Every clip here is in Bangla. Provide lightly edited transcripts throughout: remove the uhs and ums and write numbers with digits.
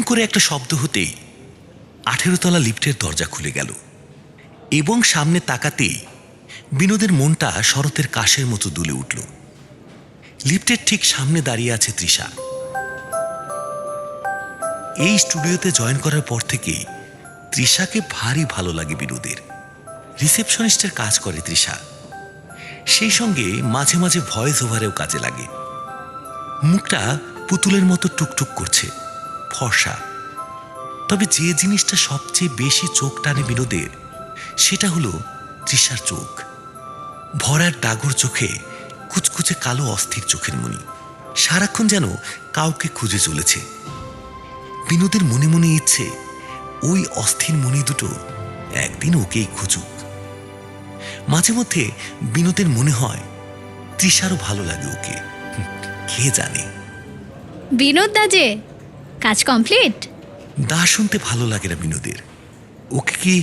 করে একটা শব্দ হতেই 18 তলা লিফটের দরজা খুলে গেল এবং সামনে তাকাতেই বিনোদের মনটা শরতের কাশের মতো দুলে উঠল। লিফটের ঠিক সামনে দাঁড়িয়ে আছে তৃষা। এই স্টুডিওতে জয়েন করার পর থেকেই তৃষাকে ভারী ভালো লাগে বিনোদের। রিসেপশনিস্টের কাজ করে তৃষা, সেই সঙ্গে মাঝে মাঝে ভয়েস ওভারেও কাজে লাগে। মুখটা পুতুলের মতো টুকটুক করছে, ফর্সা। তবে যে জিনিসটা সবচেয়ে বেশি চোখ টানে বিনোদের সেটা হলো তৃষার চোখ। ভরার ডাগর চোখে কুচকুচে কালো অস্থির চোখের মণি, সারাক্ষণ যেন কাউকে খুঁজে চলেছে। বিনোদের মনে মনে ইচ্ছে ওই অস্থির মণি দুটো একদিন ওকেই খুঁজুক। মাঝে মধ্যে বিনোদের মনে হয় তৃষারও ভালো লাগে ওকে, কে জানে। বিনোদ দা যে কাজ কমপ্লিট? দা শুনতে ভালো লাগে না বিনোদের। ওকে কি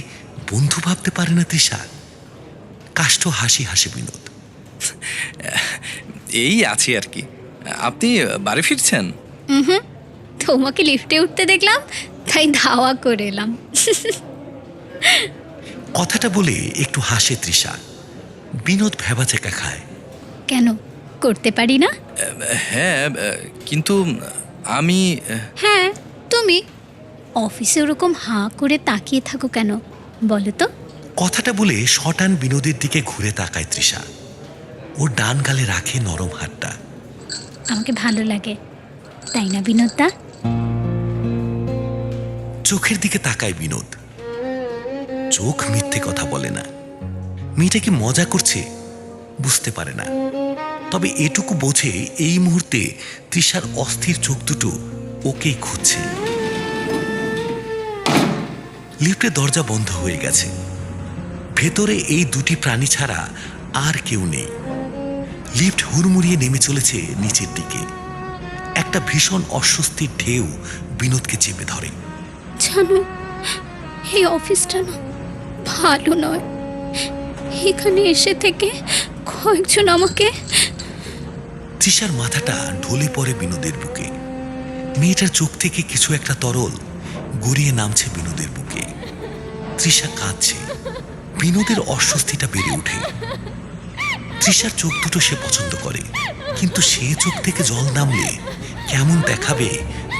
বন্ধু ভাবতে পারে না তৃষা? কাষ্ঠ হাসি হাসে বিনোদ। এই আছি আর কি। আপনি বাড়ি ফিরছেন? তোমাকে লিফটে উঠতে দেখলাম, তাই ধাওয়া করে এলাম। কথাটা বলে একটু হাসে তৃষা। বিনোদ ভেবাচেকা খায়। কেন করতে পারি না? হ্যাঁ, কিন্তু আমি হ্যাঁ, তুমি অফিসে ওরকম হাঁ করে তাকিয়ে থাকো কেন বলো তো? কথাটা বলে শটান বিনোদের দিকে ঘুরে তাকায় তৃষা। ওর ডান গালে রাখে নরম হাতটা। আমাকে ভালো লাগে, তাই না বিনোদ দা? চোখের দিকে তাকায় বিনোদ। চোখ মিথ্যে কথা বলে না। মেয়েটা কি মজা করছে বুঝতে পারে না, তবে এটুকু বোঝে এই মুহূর্তে তৃষার অস্থির চোখ দুটো ওকেই খুঁজছে। লিফটের দরজা বন্ধ হয়ে গেছে। ভেতরে এই দুটি প্রাণী ছাড়া আর কেউ নেই। লিফট হুড়মুড়িয়ে নেমে চলেছে নিচের দিকে। একটা ভীষণ অস্বস্তির ঢেউ বিনোদকে চেপে ধরে। জানো, এই অফিসটা না ভালো নয়। এখানে এসে থেকে কয়েকজন আমাকে... তৃষার মাথাটা ঢলে পড়ে বিনোদের বুকে। মেয়েটার চোখ থেকে কিছু একটা তরল গড়িয়ে নামছে বিনোদের বুকে। তৃষা কাঁদছে। বিনোদের অস্বস্তিটা বেড়ে ওঠে। তৃষার চোখ দুটো সে পছন্দ করে, কিন্তু সে চোখ থেকে জল নামলে কেমন দেখাবে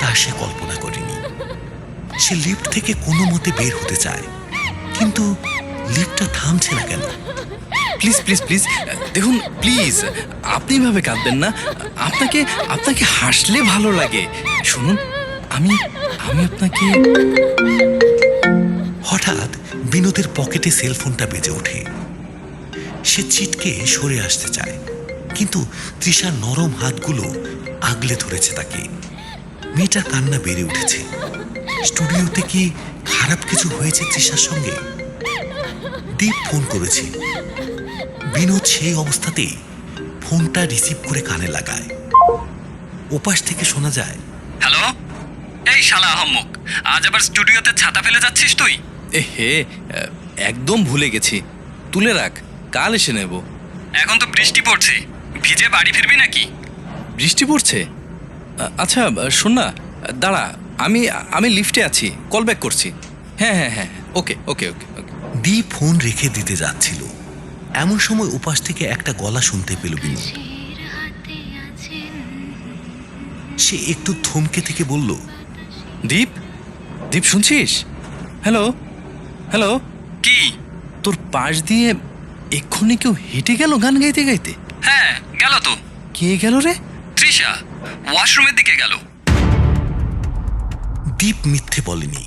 তা সে কল্পনা করেনি। সে লিফট থেকে কোনো মতে বের হতে চায়, কিন্তু লিফটটা থামছে না কেন? প্লিজ প্লিজ প্লিজ দেখুন, প্লিজ আপনি এভাবে কাঁদবেন না। আপনাকে আপনাকে হাসলে ভালো লাগে। শুনুন, আমি আমি আপনাকে... হঠাৎ বিনোদের পকেটে সেলফোনটা বেজে ওঠে। সে চিটকে সরে আসতে চায়, কিন্তু তৃষার নরম হাতগুলো আগলে ধরেছে তাকে। মেয়েটার কান্না বেড়ে উঠেছে। স্টুডিওতে কি খারাপ কিছু হয়েছে তৃষার সঙ্গে? দীপ ফোন করেছে। বিনোদ সেই অবস্থাতেই ফোনটা রিসিভ করে কানে লাগায়। ওপাশ থেকে শোনা যায়, হ্যালো, এই শালা আহম্মক, আজ আবার স্টুডিওতে ছাতা ফেলে যাচ্ছিস তুই? হে, একদম ভুলে গেছি। তুলে রাখ, কাল এসে নেব। এখন তো বৃষ্টি পড়ছে, ভিজে বাড়ি ফিরবি নাকি? বৃষ্টি পড়ছে? আচ্ছা শোন না, দাঁড়া, আমি আমি লিফটে আছি, কল ব্যাক করছি। হ্যাঁ হ্যাঁ হ্যাঁ, ওকে ওকে ওকে ওকে। দীপ ফোন রেখে দিতে যাচ্ছিল, এমন সময় উপাস থেকে একটা গলা শুনতে পেল বিনোদ। সে একটু থমকে থেকে বলল, দীপ, দীপ শুনছিস? Hello hello. কি? তোর পাশ দিয়ে এক্ষুনি কেউ হেঁটে গেল গান গাইতে গাইতে। হ্যাঁ, গেল তো। কে গেল রে? তৃষা ওয়াশরুমের দিকে গেল। দীপ মিথ্যে বলেনি।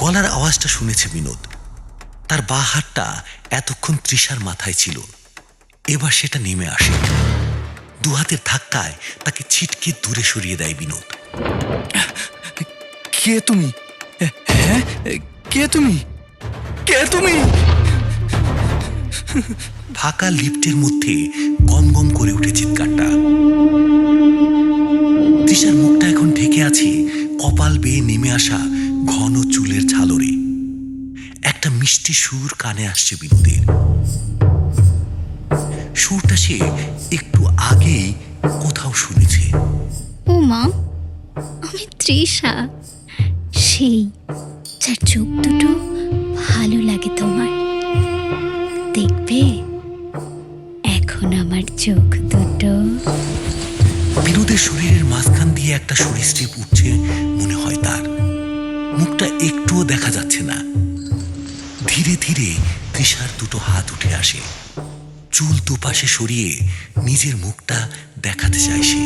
গলার আওয়াজটা শুনেছে বিনোদ। তার বাঁ হাতটা এতক্ষণ তৃষার মাথায় ছিল, এবার সেটা নেমে আসে। দু হাতের ধাক্কায় তাকে ছিটকে দূরে সরিয়ে দেয় বিনোদ। কে তুমি? হ্যাঁ, কে তুমি? কে তুমি? ফাঁকা লিফটের মধ্যে গম গম করে উঠে চিৎকারটা। তৃষার মুখটা এখন ঢেকে আছে কপাল বেয়ে নেমে আসা ঘন চুলের ঝালরে। একটা মিষ্টি সুর কানে আসছে বিনোদের। সুরটা সে একটু আগেই কোথাও শুনেছে। ও মা, আমি তৃষা, সেই যার চোখ দুটো ভালো লাগে তোমার। দেখবে এখন আমার চোখ দুটো। বিনোদের শরীরের মাঝখান দিয়ে একটা সরীসৃপ উঠছে মনে হয় তার। মুখটা একটুও দেখা যাচ্ছে না। ধীরে ধীরে তৃষার দুটো হাত উঠে আসে, চুল দুপাশে সরিয়ে নিজের মুখটা দেখাতে চায় সে।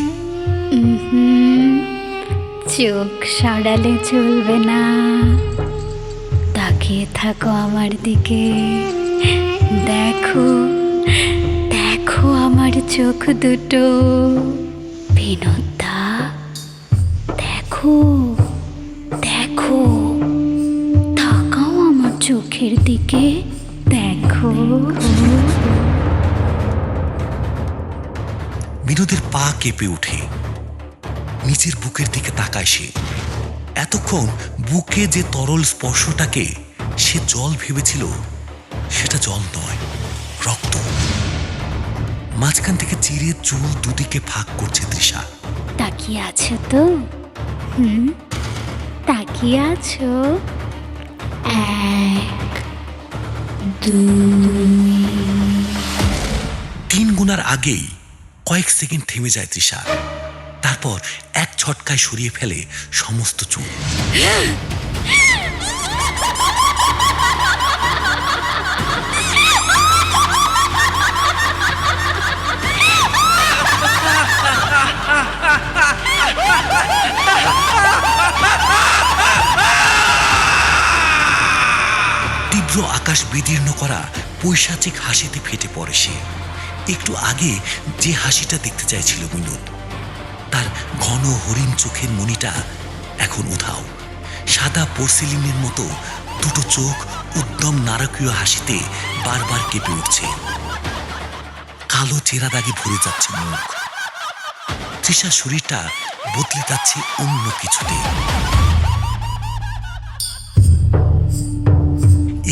চোখ সরালে চলবে না, তাকিয়ে থাকো আমার দিকে। দেখো দেখো আমার চোখ দুটো। বিনোদা দেখো দেখো, তাকাও আমার চোখের দিকে, দেখো। বিনোদের পা কেঁপে ওঠে, নিজের বুকের দিকে তাকায় সে। এতক্ষণ বুকে যে তরল স্পর্শটাকে সে জল ভেবেছিল, সেটা জল নয়, রক্ত। মাঝখান থেকে চিরে চুল দুদিকে ফাঁক করছে তৃষা। তাকিয়ে আছো তো? তাকিয়ে আছো? 1 2 3 গুনার আগেই কয়েক সেকেন্ড থেমে যায় তৃষা। তারপর এক ঝটকায় সরিয়ে ফেলে সমস্ত চুল। তীব্র আকাশ বিদীর্ণ করা পৈশাচিক হাসিতে ফেটে পড়ে সে। একটু আগে যে হাসিটা দেখতে চাইছিল বিনোদ, তার ঘন হরিণ চোখের মণিটা এখন উধাও। সাদা পোর্সেলিনের মতো দুটো চোখ উদ্যম নারকীয় হাসিতে বারবার কেঁপে উঠছে। কালো চেরা দাগে ভরে যাচ্ছে মুখ। তৃষার শরীরটা বদলে যাচ্ছে অন্য কিছুতে।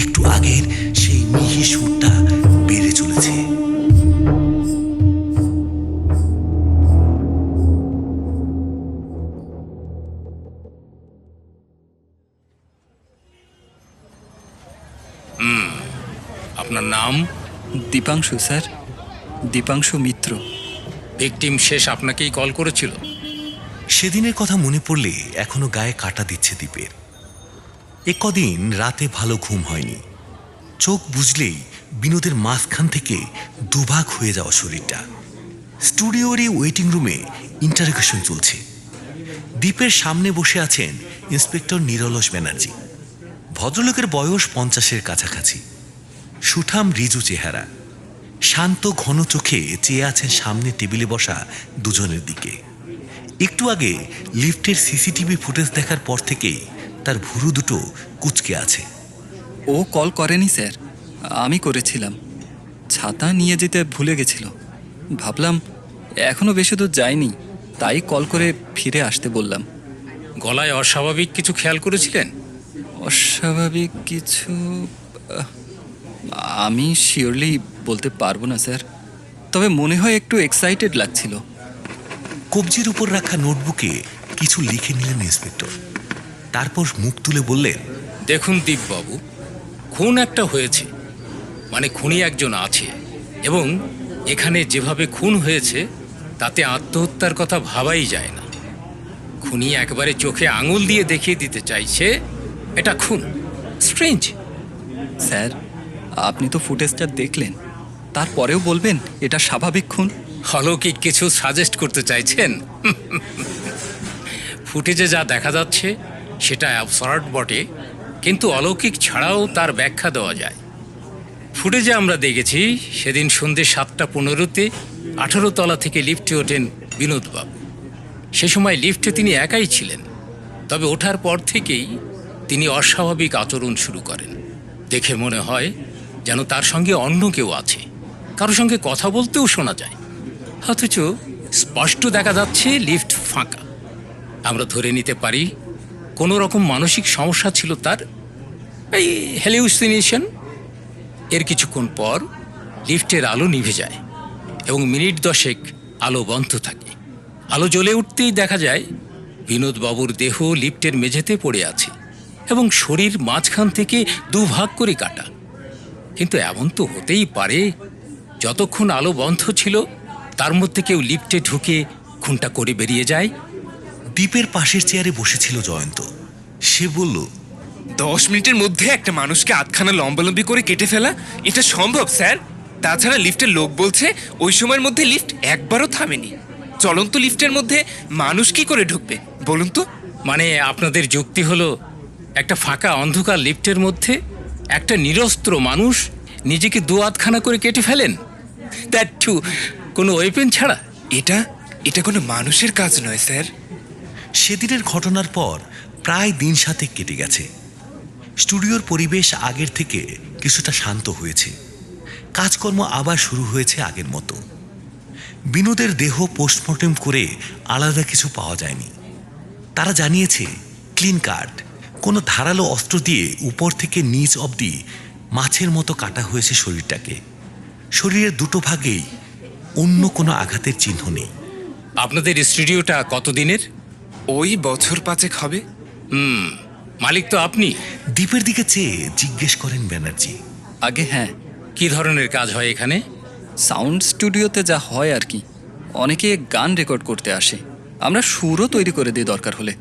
একটু আগের সেই মিহি সুরটা বেড়ে চলেছে। আপনার নাম? দীপাংশু স্যার, দীপাংশু মিত্র। ভিকটিম শেষ আপনাকেই কল করেছিল? সেদিনের কথা মনে পড়লে এখনো গায়ে কাটা দিচ্ছে দীপের। কদিন রাতে ভালো ঘুম হয়নি। চোখ বুঝলেই বিনোদের মাঝখান থেকে দুভাগ হয়ে যাওয়া শরীরটা। স্টুডিওরই ওয়েটিং রুমে ইন্টারোগেশন চলছে। দীপের সামনে বসে আছেন ইন্সপেক্টর নিরলস ব্যানার্জি। ভদ্রলোকের বয়স 50-এর কাছাকাছি। সুঠাম রিজু চেহারা, শান্ত ঘন চোখে চেয়ে আছেন সামনে টেবিলে বসা দুজনের দিকে। একটু আগে লিফটের সিসিটিভি ফুটেজ দেখার পর থেকেই তার ভুরু দুটো কুঁচকে আছে। ও কল করেনি স্যার, আমি করেছিলাম। ছাতা নিয়ে যেতে ভুলে গেছিল। ভাবলাম এখনো বেশি দূর যায়নি, তাই কল করে ফিরে আসতে বললাম। গলায় অস্বাভাবিক কিছু খেয়াল করেছিলেন? অস্বাভাবিক কিছু আমি শিওরলি বলতে পারবো না স্যার, তবে মনে হয় একটু এক্সাইটেড লাগছিল। কবজির উপর রাখা নোটবুকে কিছু লিখে নিলেন ইন্সপেক্টর। তারপর মুখ তুলে বললেন, দেখুন দীপবাবু, খুন একটা হয়েছে, মানে খুনি একজন আছে, এবং এখানে যেভাবে খুন হয়েছে তাতে আত্মহত্যার কথা ভাবাই যায় না। খুনি একবারে চোখে আঙুল দিয়ে দেখিয়ে দিতে চাইছে এটা খুন। স্ট্রেঞ্জ। স্যার, আপনি তো ফুটেজটা দেখলেন, তারপরেও বলবেন এটা স্বাভাবিক খুন? অলৌকিক কিছু সাজেস্ট করতে চাইছেন? ফুটেজে যা দেখা যাচ্ছে সেটা অ্যাবসার্ড বটে, কিন্তু অলৌকিক ছাড়াও তার ব্যাখ্যা দেওয়া যায়। ফুটেজে আমরা দেখেছি সেদিন সন্ধ্যে 7:15-তে 18 তলা থেকে লিফটে ওঠেন বিনোদবাবু। সে সময় লিফটে তিনি একাই ছিলেন, তবে ওঠার পর থেকেই তিনি অস্বাভাবিক আচরণ শুরু করেন। দেখে মনে হয় যেন তার সঙ্গে অন্য কেউ আছে, কারো সঙ্গে কথা বলতেও শোনা যায়, অথচ স্পষ্ট দেখা যাচ্ছে লিফট ফাঁকা। আমরা ধরে নিতে পারি কোনো রকম মানসিক সমস্যা ছিল তার, এই হ্যালিউসিনেশন। এর কিছুক্ষণ পর লিফটের আলো নিভে যায় এবং মিনিট 10 আলো বন্ধ থাকে। আলো জ্বলে উঠতেই দেখা যায় বিনোদবাবুর দেহ লিফটের মেঝেতে পড়ে আছে। এবং শরীর মাঝখান থেকে দুভাগ করে কাটা। কিন্তু এমন তো হতেই পারে যতক্ষণ আলো বন্ধ ছিল তার মধ্যে কেউ লিফটে ঢুকে খুনটা করে বেরিয়ে যায়। দ্বীপের পাশের চেয়ারে বসেছিল জয়ন্ত। সে বলল, 10 মিনিটের মধ্যে একটা মানুষকে আধখানা লম্বালম্বি করে কেটে ফেলা, এটা সম্ভব স্যার? তাছাড়া লিফটের লোক বলছে ওই সময়ের মধ্যে লিফট একবারও থামেনি। চলন্ত লিফটের মধ্যে মানুষ কি করে ঢুকবে বলুন তো? মানে আপনাদের যুক্তি হলো একটা ফাঁকা অন্ধকার লিফটের মধ্যে একটা নিরস্ত্র মানুষ নিজেকে দু আধখানা করে কেটে ফেলেন, দ্যাট টু কোনো ওয়েপেন ছাড়া? এটা কোনো মানুষের কাজ নয় স্যার। সেদিনের ঘটনার পর প্রায় দিন 7 কেটে গেছে। স্টুডিওর পরিবেশ আগের থেকে কিছুটা শান্ত হয়েছে। কাজকর্ম আবার শুরু হয়েছে আগের মতো। বিনোদের দেহ পোস্টমর্টেম করে আলাদা কিছু পাওয়া যায়নি। তারা জানিয়েছে ক্লিন কাট, কোনো ধারালো অস্ত্র দিয়ে উপর থেকে নিচ অবধি মাছের মতো কাটা হয়েছে শরীরটাকে। শরীরের দুটো ভাগেই অন্য কোনো আঘাতের চিহ্ন নেই। আপনাদের স্টুডিওটা কতদিনের? ওই বছর 5 হবে। মালিক তো আপনি? দ্বীপের দিকে চেয়ে জিজ্ঞেস করেন ব্যানার্জি। আগে হ্যাঁ, কি ধরনের কাজ হয় এখানে? সাউন্ড স্টুডিওতে যা হয় আর কি। অনেকে গান রেকর্ড করতে আসে, আমরা সুরও তৈরি করে দিই দরকার হলে।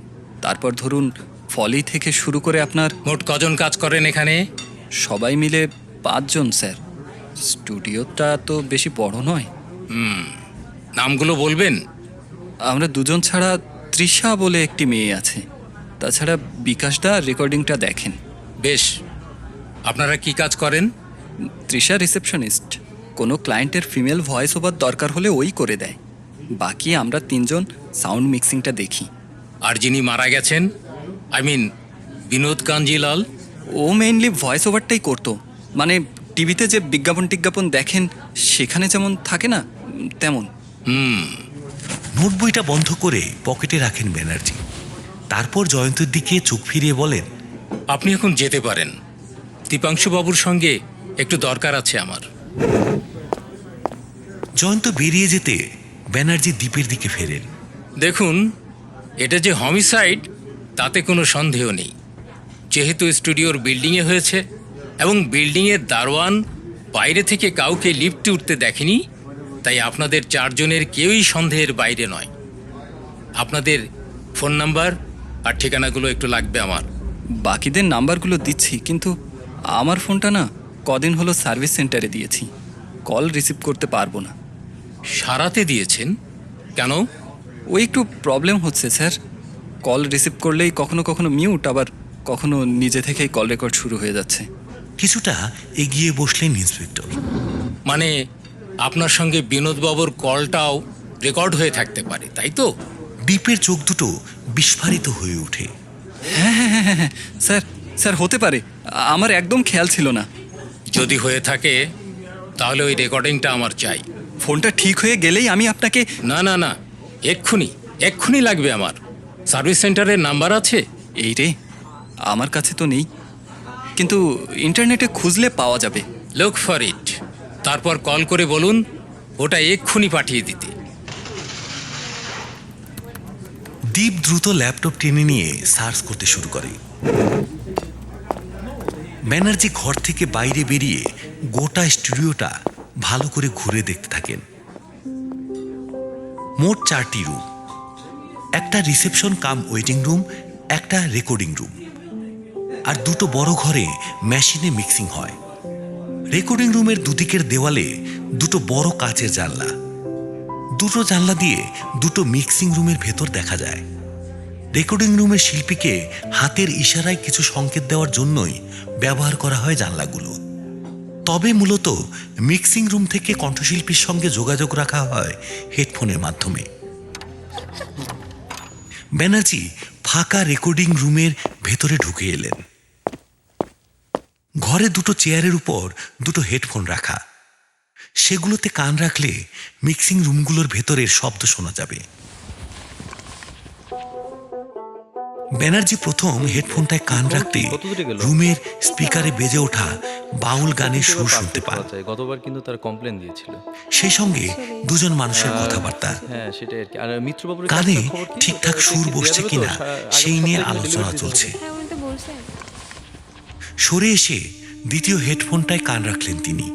তারপর ধরুন ফলি থেকে শুরু করে আপনার মোট কজন কাজ করেন এখানে? সবাই মিলে 5 জন স্যার। স্টুডিওটা তো বেশি বড় নয়। নামগুলো বলবেন? আমরা 2 জন ছাড়া তৃষা বলে একটি মেয়ে আছে। তাছাড়া বিকাশদা রেকর্ডিংটা দেখেন। বেশ, আপনারা কি কাজ করেন? তৃষা রিসেপশনিস্ট। কোনো ক্লায়েন্টের ফিমেল ভয়েস ওভার দরকার হলে ওই করে দেয়। বাকি আমরা 3 জন সাউন্ড মিক্সিংটা দেখি। আর যিনি মারা গেছেন, আই মিন বিনোদ কাঞ্জিলাল? ও মেইনলি ভয়েস ওভারটাই করতো। মানে টিভিতে যে বিজ্ঞাপন টিজ্ঞাপন দেখেন সেখানে যেমন থাকে না, তেমন। নোটবইটা বন্ধ করে পকেটে রাখেন ব্যানার্জি। তারপর জয়ন্তের দিকে চোখ ফিরিয়ে বলেন, আপনি এখন যেতে পারেন। দীপাংশুবাবুর সঙ্গে একটু দরকার আছে আমার। জয়ন্ত বেরিয়ে যেতে ব্যানার্জি দ্বীপের দিকে ফেরেন। দেখুন, এটা যে হমিসাইড তাতে কোনো সন্দেহ নেই। যেহেতু স্টুডিওর বিল্ডিংয়ে হয়েছে এবং বিল্ডিংয়ের দারোয়ান বাইরে থেকে কাউকে লিফটে উঠতে দেখেনি, তাই আপনাদের 4 জনের কেউই সন্দেহের বাইরে নয়। আপনাদের ফোন নাম্বার আর ঠিকানাগুলো একটু লাগবে আমার। বাকিদের নাম্বারগুলো দিচ্ছি, কিন্তু আমার ফোনটা না কদিন হলো সার্ভিস সেন্টারে দিয়েছি। কল রিসিভ করতে পারবো না। সারাতে দিয়েছেন কেন? ওই একটু প্রবলেম হচ্ছে স্যার। কল রিসিভ করলেই কখনো কখনো মিউট, আবার কখনো নিজে থেকেই কল রেকর্ড শুরু হয়ে যাচ্ছে। কিছুটা এগিয়ে বসলেন ইন্সপেক্টর। মানে আপনার সঙ্গে বিনোদবাবুর কলটাও রেকর্ড হয়ে থাকতে পারে, তাই তো? দ্বীপের চোখ দুটো বিস্ফারিত হয়ে ওঠে। হ্যাঁ স্যার, স্যার হতে পারে, আমার একদম খেয়াল ছিল না। যদি হয়ে থাকে তাহলে ওই রেকর্ডিংটা আমার চাই। ফোনটা ঠিক হয়ে গেলেই আমি আপনাকে... না না না, এক্ষুনি লাগবে আমার। সার্ভিস সেন্টারের নাম্বার আছে? এই রে, আমার কাছে তো নেই, কিন্তু ইন্টারনেটে খুঁজলে পাওয়া যাবে। লুক ফর ইট, তারপর কল করে বলুন ওটা এক্ষুনি পাঠিয়ে দিতে। দ্বীপ দ্রুত ল্যাপটপ টেনে নিয়ে সার্চ করতে শুরু করে। ব্যানার্জি ঘর থেকে বাইরে বেরিয়ে গোটা স্টুডিওটা ভালো করে ঘুরে দেখতে থাকেন। মোট 4টি রুম, একটা রিসেপশন কাম ওয়েটিং রুম, একটা রেকর্ডিং রুম, আর 2টো বড় ঘরে মেশিনে মিক্সিং হয়। রেকর্ডিং রুমের দুদিকের দেওয়ালে 2টো বড় কাচের জানলা। 2টো জানলা দিয়ে 2টো মিক্সিং রুমের ভেতর দেখা যায়। রেকর্ডিং রুমের শিল্পীকে হাতের ইশারায় কিছু সংকেত দেওয়ার জন্যই ব্যবহার করা হয় জানলাগুলো। তবে মূলত মিক্সিং রুম থেকে কণ্ঠশিল্পীর সঙ্গে যোগাযোগ রাখা হয় হেডফোনের মাধ্যমে। ব্যানার্জি ফাঁকা রেকর্ডিং রুমের ভেতরে ঢুকে এলেন। ঘরে 2টো চেয়ারের উপর 2টো হেডফোন রাখা। সেগুলোতে কান রাখলে মিক্সিং রুমগুলোর ভেতরের শব্দ শোনা যাবে। ব্যানার্জি প্রথম হেডফোনটায় কান রাখতে রুমের স্পিকারে বেজে ওঠা বাউল গানের সুর শুনতে পান। গতবার কিন্তু তার কমপ্লেন দিয়েছিল। সেই সঙ্গে 2 জন মানুষের কথাবার্তা। হ্যাঁ সেটাই আর কি। আর মিত্রবাবুর কানে ঠিকঠাক সুর বসছে কিনা সেই নিয়ে আলোচনা চলছে। হ্যাঁ উনি তো বলছেন। সরে এসে দ্বিতীয় হেডফোনটায় কান রাখলেন তিনি।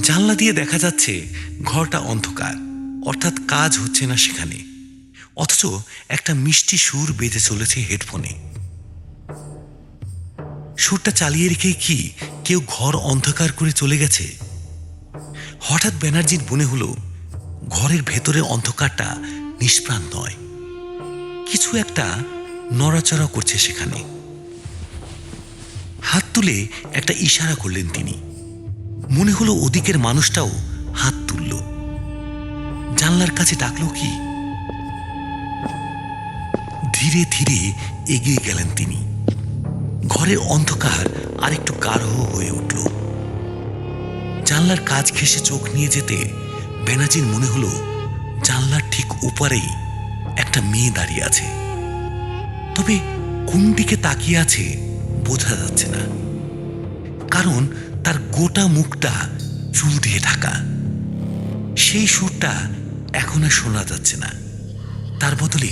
জানলা দিয়ে দেখা যাচ্ছে ঘরটা অন্ধকার, অর্থাৎ কাজ হচ্ছে না সেখানে। অথচ একটা মিষ্টি সুর বেজে চলেছে হেডফোনে। সুরটা চালিয়ে রেখে কি কেউ ঘর অন্ধকার করে চলে গেছে? হঠাৎ ব্যানার্জির মনে হলো ঘরের ভেতরে অন্ধকারটা নিষ্প্রাণ নয়, কিছু একটা নড়াচড়া করছে সেখানে। হাত তুলে একটা ইশারা করলেন তিনি। মনে হলো ওদিকের মানুষটাও হাত তুলল। জানলার কাছে ডাকলো কি? ধীরে ধীরে এগিয়ে গেলেন তিনি। ঘরের অন্ধকার আরেকটু গাঢ় হয়ে উঠল। জানলার কাজ ঘেঁষে চোখ নিয়ে যেতে ব্যানার্জির মনে হলো জানলার ঠিক ওপারেই একটা মেয়ে দাঁড়িয়ে আছে। তবে কোন দিকে তাকিয়ে আছে বোঝা যাচ্ছে না, কারণ তার গোটা মুখটা চুল দিয়ে ঢাকা। সেই সুরটা এখন আর শোনা যাচ্ছে না। তার বদলে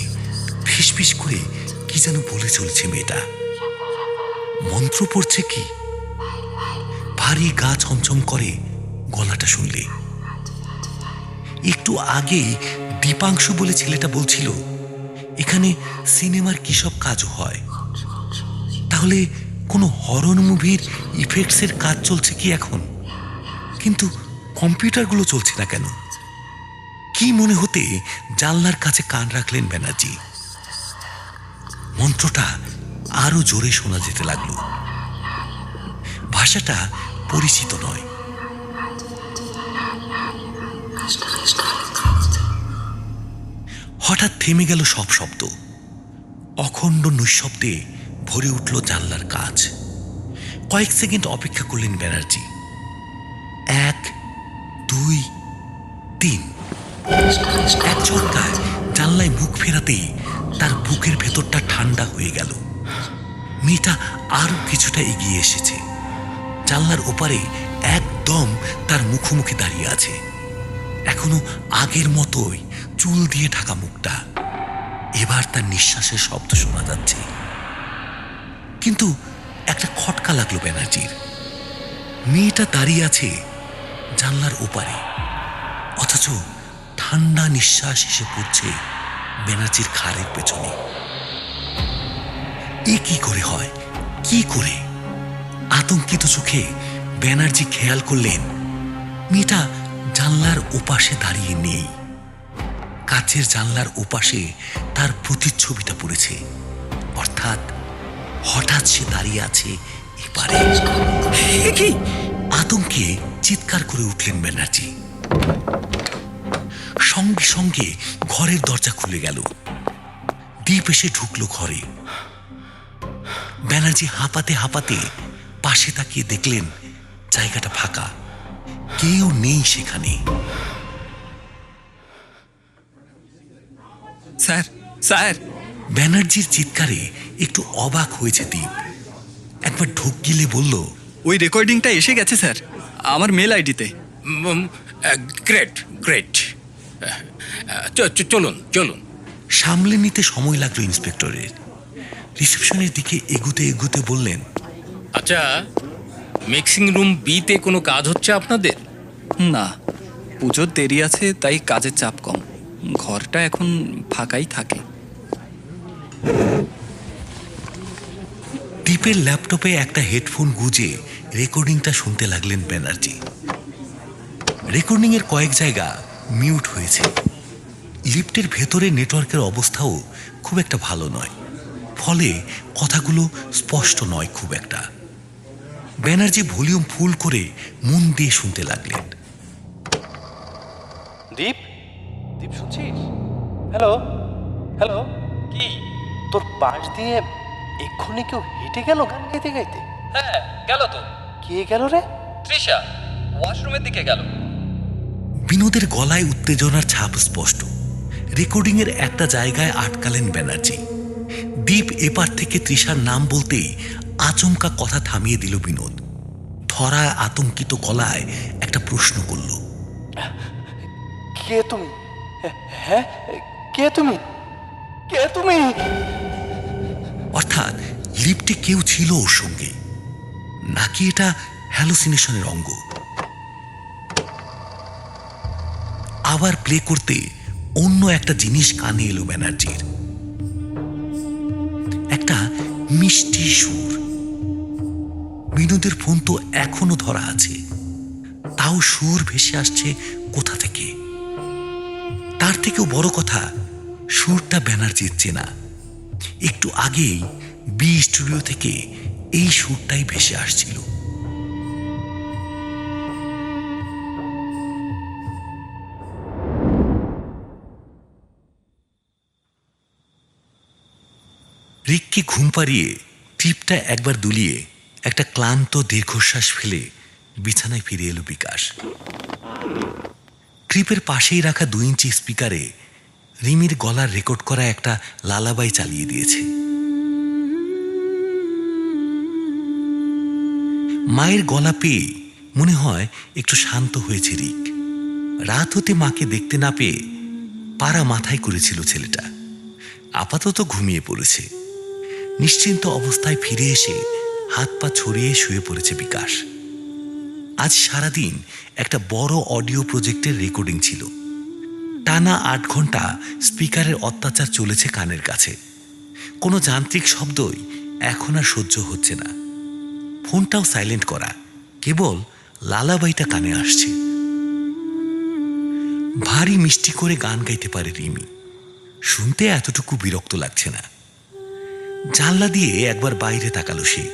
ফিসফিস করে কি যেন বলে চলছে মেয়েটা। মন্ত্র পড়ছে কি? ভারী গা ছমছম করে গলাটা শুনলে। একটু আগেই দীপাংশু বলে ছেলেটা বলছিল এখানে সিনেমার কি সব কাজও হয়। তাহলে কোনো হরর মুভির ইফেক্টসের কাজ চলছে কি এখন? কিন্তু কম্পিউটারগুলো চলছে না কেন? কি মনে হতে জানলার কাছে কান রাখলেন ব্যানার্জি। মন্ত্রটা আরো জোরে শোনা যেতে লাগলো। ভাষাটা পরিচিত নয়। হঠাৎ থেমে গেল সব শব্দ। অখণ্ড নিঃশব্দে ভরে উঠল জানলার কাজ। কয়েক সেকেন্ড অপেক্ষা করলেন ব্যানার্জি। 1, 2, 3। এক ঝটকায় জানলায় মুখ ফেরাতেই তার বুকের ভেতরটা ঠান্ডা হয়ে গেল। মেয়েটা আরো কিছুটা এগিয়ে এসেছে। জানলার ওপারে একদম তার মুখোমুখি দাঁড়িয়ে আছে। এখনো আগের মতোই চুল দিয়ে ঢাকা মুখটা। এবার তার নিঃশ্বাসের শব্দ শোনা যাচ্ছে। কিন্তু একটা খটকা লাগলো ব্যানার্জির। মেয়েটা দাঁড়িয়ে আছে জানলার ওপারে, অথচ ঠান্ডা নিঃশ্বাস এসে পড়ছে ব্যানার্জির ঘাড়ের পেছনে। এ কি করে হয়? কি করে? আতঙ্কিত চোখে ব্যানার্জি খেয়াল করলেন মেয়েটা জানলার ওপাশে দাঁড়িয়ে নেই। কাচের জানলার ওপাশে তার প্রতিচ্ছবিটা পড়েছে, অর্থাৎ হঠাৎ সে দাঁড়িয়ে আছে এপারে। কি? আতঙ্কে চিৎকার করে উঠলেন ব্যানার্জি। সঙ্গে সঙ্গে ঘরের দরজা খুলে গেল। দীপ এসে ঢুকলো ঘরে। ব্যানার্জি হাঁপাতে হাঁপাতে পাশে তাকিয়ে দেখলেন জায়গাটা ফাঁকা, কেউ নেই সেখানে। Sir, sir! ব্যানার্জির চিৎকারে একটু অবাক হয়েছে দীপ। একবার ঢোক গিলে বলল, ওই রেকর্ডিংটা এসে গেছে স্যার, আমার মেল আইডিতে। Great great. চলুন চলুন। সামলে নিতে সময় লাগলো ইন্সপেক্টরের। রিসেপশনের দিকে এগুতে এগুতে বললেন, আচ্ছা, মিক্সিং রুম বিতে কোনো কাজ হচ্ছে আপনাদের? না, পুজোর দেরি আছে, তাই কাজের চাপ কম। ঘরটা এখন ফাঁকাই থাকে। দীপের ল্যাপটপে একটা হেডফোন গুজে রেকর্ডিংটা শুনতে লাগলেন ব্যানার্জি। রেকর্ডিং এর কয়েক জায়গা মিউট হয়েছে। লিফটের ভেতরে নেটওয়ার্কের অবস্থাও খুব একটা ভালো নয়, ফলে কথাগুলো স্পষ্ট নয় খুব একটা। ব্যানার্জি ভলিউম ফুল করে মন দিয়ে শুনতে লাগলেন। দীপ, দীপ শুনছিস? Hello, hello. কি তোর পাশ দিয়ে এক্ষুনি কেউ হেঁটে গেল গান গাইতে গাইতে? হ্যাঁ, গেল তো। কে গেল রে? তৃষা ওয়াশরুমের দিকে গেল। বিনোদের গলায় উত্তেজনার ছাপ স্পষ্ট। রেকর্ডিং এর একটা জায়গায় আটকালেন ব্যানার্জি। দীপ এপার থেকে তৃষার নাম বলতেই আচমকা কথা থামিয়ে দিল বিনোদ। ধরা আতঙ্কিত গলায় একটা প্রশ্ন করল, কে তুমি? হ্যাঁ, কে তুমি? কে তুমি? অর্থাৎ লিফটে কেউ ছিল ওর সঙ্গে। নাকি এটা হ্যালুসিনেশনের অঙ্গ? আবার প্লে করতে অন্য একটা জিনিস কানে এলো ব্যানার্জির, একটা মিষ্টি সুর। বিনোদের ফোন তো এখনো ধরা আছে, তাও সুর ভেসে আসছে কোথা থেকে? তার থেকেও বড় কথা, সুরটা ব্যানার্জির চেনা। একটু আগেই বি স্টুডিও থেকে এই সুরটাই ভেসে আসছিল। রিককে ঘুম পাড়িয়ে টিপটা একবার দুলিয়ে একটা ক্লান্ত দীর্ঘশ্বাস ফেলে বিছানায় ফিরে এলো বিকাশ। ক্রিপের পাশেই রাখা 2 ইঞ্চি স্পিকারে রিমির গলার রেকর্ড করা একটা লালাবাই চালিয়ে দিয়েছে। মায়ের গলা পেয়ে মনে হয় একটু শান্ত হয়েছে রিক। রাত হতে মাকে দেখতে না পেয়ে পাড়া মাথায় করেছিল ছেলেটা। আপাতত ঘুমিয়ে পড়েছে। নিশ্চিন্ত অবস্থায় ফিরে এসে হাত পা ছড়িয়ে শুয়ে পড়েছে বিকাশ। আজ সারাদিন একটা বড় অডিও প্রজেক্টের রেকর্ডিং ছিল। টানা 8 ঘন্টা স্পিকারের অত্যাচার চলেছে কানের কাছে। কোনো যান্ত্রিক শব্দই এখন আর সহ্য হচ্ছে না। ফোনটাও সাইলেন্ট করা, কেবল লালাবাইটা কানে আসছে। ভারী মিষ্টি করে গান গাইতে পারে রিমি, শুনতে এতটুকু বিরক্ত লাগছে না। জানলা দিয়ে একবার বাইরে তাকালো সে।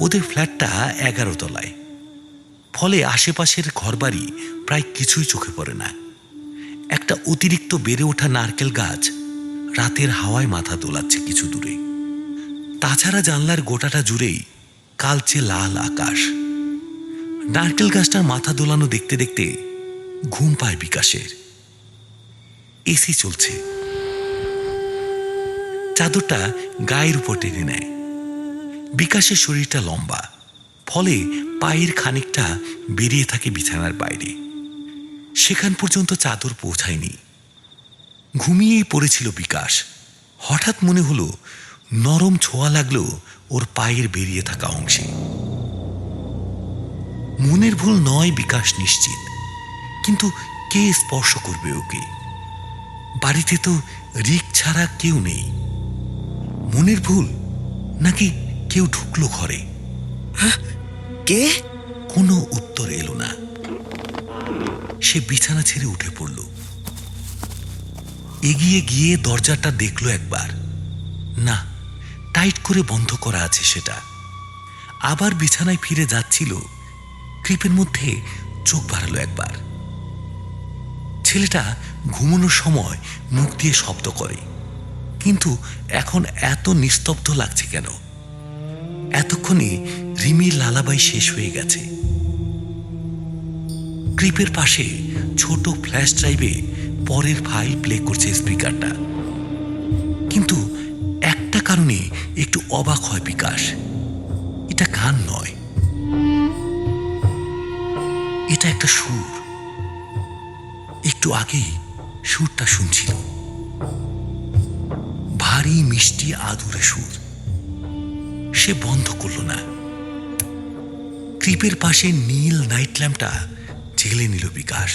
ওদের ফ্ল্যাটটা 11 তলায়, ফলে আশেপাশের ঘরবাড়ি প্রায় কিছুই চোখে পড়ে না। একটা অতিরিক্ত বেড়ে ওঠা নারকেল গাছ রাতের হাওয়ায় মাথা দোলাচ্ছে কিছু দূরে। তাছাড়া জানলার গোটাটা জুড়েই কালচে লাল আকাশ। নারকেল গাছটার মাথা দোলানো দেখতে দেখতে ঘুম পায় বিকাশের। এসি চলছে। চাদরটা গায়ের উপর টেনে নেয়। বিকাশের শরীরটা লম্বা, ফলে পায়ের খানিকটা বেরিয়ে থাকে বিছানার বাইরে। সেখান পর্যন্ত চাদর পৌঁছায়নি। ঘুমিয়েই পড়েছিল বিকাশ। হঠাৎ মনে হলো নরম ছোঁয়া লাগলো ওর পায়ের বেরিয়ে থাকা অংশে। মনের ভুল নয় বিকাশ নিশ্চিত, কিন্তু কে স্পর্শ করবে ওকে? বাড়িতে তো রিক ছাড়া কেউ নেই। মনের ভুল নাকি কেউ ঢুকলো ঘরে? কে? কোনো উত্তর এলো না। সে বিছানা ছেড়ে উঠে পড়ল। এগিয়ে গিয়ে দরজাটা দেখলো একবার, না, টাইট করে বন্ধ করা আছে সেটা। আবার বিছানায় ফিরে যাচ্ছিল, ক্রিপের মধ্যে চোখ বাড়ালো একবার। ছেলেটা ঘুমানোর সময় মুখ দিয়ে শব্দ করে, কিন্তু এখন এত নিস্তব্ধ লাগছে কেন? এতক্ষণে রিমির লালাবাই শেষ হয়ে গেছে। ক্রিপের পাশে ছোট ফ্ল্যাশ ড্রাইভে পরের ফাইল প্লে করছে স্পিকারটা। কিন্তু একটা কারণে একটু অবাক হয় বিকাশ। এটা গান নয়, এটা একটা সুর। একটু আগেই সুরটা শুনছিল, ভারী মিষ্টি আদুরে সুর। সে বন্ধ করল না। ক্রিপের পাশে নীল নাইট ল্যাম্পটা জেলে নিল বিকাশ,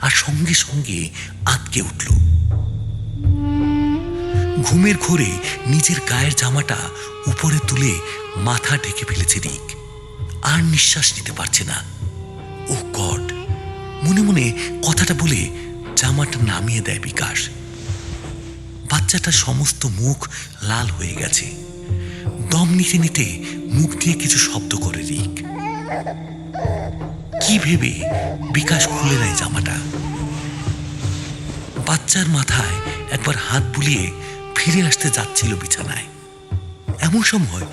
আর সঙ্গে সঙ্গে আঁতকে উঠল। ঘুমের ঘোরে নিজের গায়ের জামাটা উপরে তুলে মাথা ঢেকে ফেলেছে রিক। আর নিঃশ্বাস নিতে পারছে না। ও গড, মনে মনে কথাটা বলে জামাটা নামিয়ে দেয় বিকাশ। বাচ্চাটার সমস্ত মুখ লাল হয়ে গেছে। দম নিতে নিতে মুখ দিয়ে কিছু শব্দ করে রিক। কি ভেবে বিকাশ খুলে নেয় জামাটা। বাচ্চার মাথায় একবার হাত বুলিয়ে ফিরে আসতে যাচ্ছিল বিছানায়। এমন সময়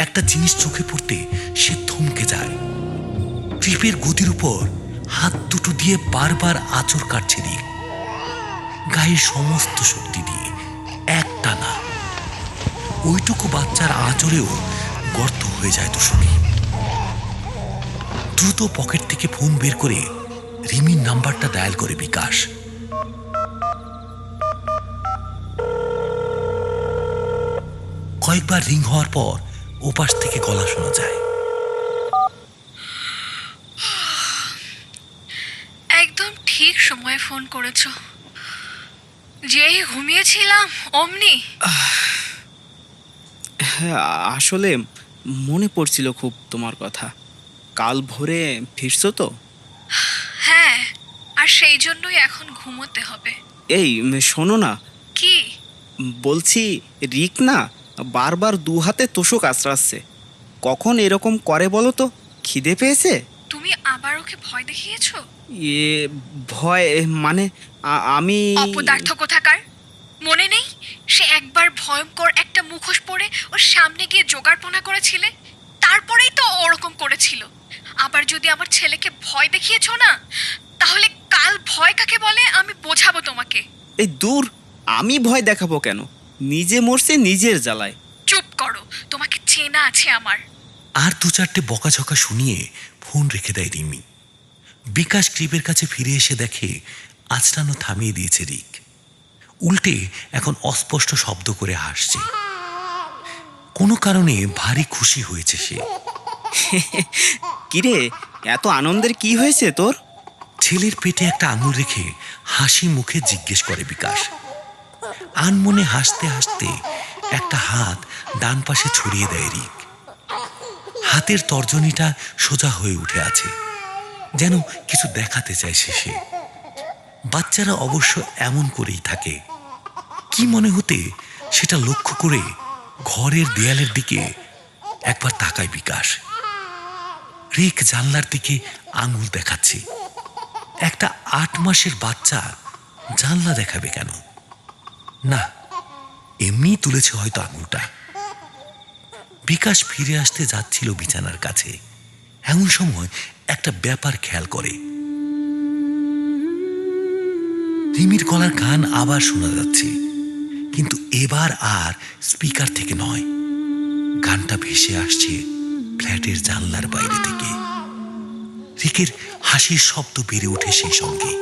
একটা জিনিস চোখে পড়তে সে থমকে যায়। ক্রিপের গদির উপর হাত দুটো দিয়ে বারবার আঁচড় কাটছে রিক, গায়ের সমস্ত শক্তি দিয়ে একটানা। ওইটুকু বাচ্চার আঁচড়েও গর্ত হয়ে যায় তো শুনি। দ্রুত পকেট থেকে ফোন বের করে রিমির নাম্বারটা ডায়াল করে বিকাশ। কয়েকবার রিং হওয়ার পর ওপাশ থেকে গলা শোনা যায়। সময় ফোন করেছো? যেই ঘুমিয়েছিলাম অমনি। হ্যাঁ, আসলে মনে পড়ছিল খুব তোমার কথা। কাল ভোরে ফিরছো তো? হ্যাঁ, আর সেই জন্যই এখন ঘুমোতে হবে। এই শোনো না, কি? বলছি রিক না বারবার দু হাতে তোষক আঁচড়াচ্ছে। কখন এরকম করে বলো তো? খিদে পেয়েছে? তুমি আবার ওকে ভয় দেখিয়েছো? এ ভয় মানে আমি অপদার্থ কোথাকার! মনে নেই সে একবার ভয়ঙ্কর একটা মুখোশ পরে ওর সামনে গিয়ে জোগাড়পনা করেছিলে? তারপরেই তো ও ওরকম করেছিল। আবার যদি আমার ছেলেকে ভয় দেখিয়েছো না, তাহলে কাল ভয় কাকে বলে আমি বোঝাবো তোমাকে। এই দূর, আমি ভয় দেখাবো কেন? নিজে মরছে নিজের জ্বালায়। চুপ করো, তোমাকে চেনা আছে আমার। আর দু চারটে বকাঝকা শুনিয়ে ফোন রেখে দেয় রিমি। বিকাশ ক্রিপের কাছে ফিরে এসে দেখে আঁচড়ানো থামিয়ে দিয়েছে রিক। উল্টে এখন অস্পষ্ট শব্দ করে হাসছে। কোনো কারণে ভারী খুশি হয়েছে সে। কিরে, এত আনন্দের কি হয়েছে তোর? ছেলের পেটে একটা আঙুল রেখে হাসি মুখে জিজ্ঞেস করে বিকাশ। আনমনে হাসতে হাসতে একটা হাত ডান পাশে ছড়িয়ে দেয় রিক। হাতের তর্জনীটা সোজা হয়ে উঠে আছে, যেন কিছু দেখাতে চাইছে সে। বাচ্চারা অবশ্য এমন করেই থাকে। কি মনে হতে সেটা লক্ষ্য করে ঘরের দেয়ালের দিকে একবার তাকায় বিকাশ। রিক জানলার দিকে আঙুল দেখাচ্ছে। একটা 8 মাসের বাচ্চা জানলা দেখাবে কেন? না, এমনি তুলেছে হয়তো আঙুলটা। বিকাশ ফিরে আসতে যাচ্ছিল বিছানার কাছে, এমন সময় একটা ব্যাপার খেয়াল করে। রিমির গলার গান আবার শোনা যাচ্ছে, কিন্তু এবার আর স্পিকার থেকে নয়। গানটা ভেসে আসছে ফ্ল্যাটের জানলার বাইরে থেকে। রিকের হাসির শব্দ বেড়ে ওঠে সেই সঙ্গে।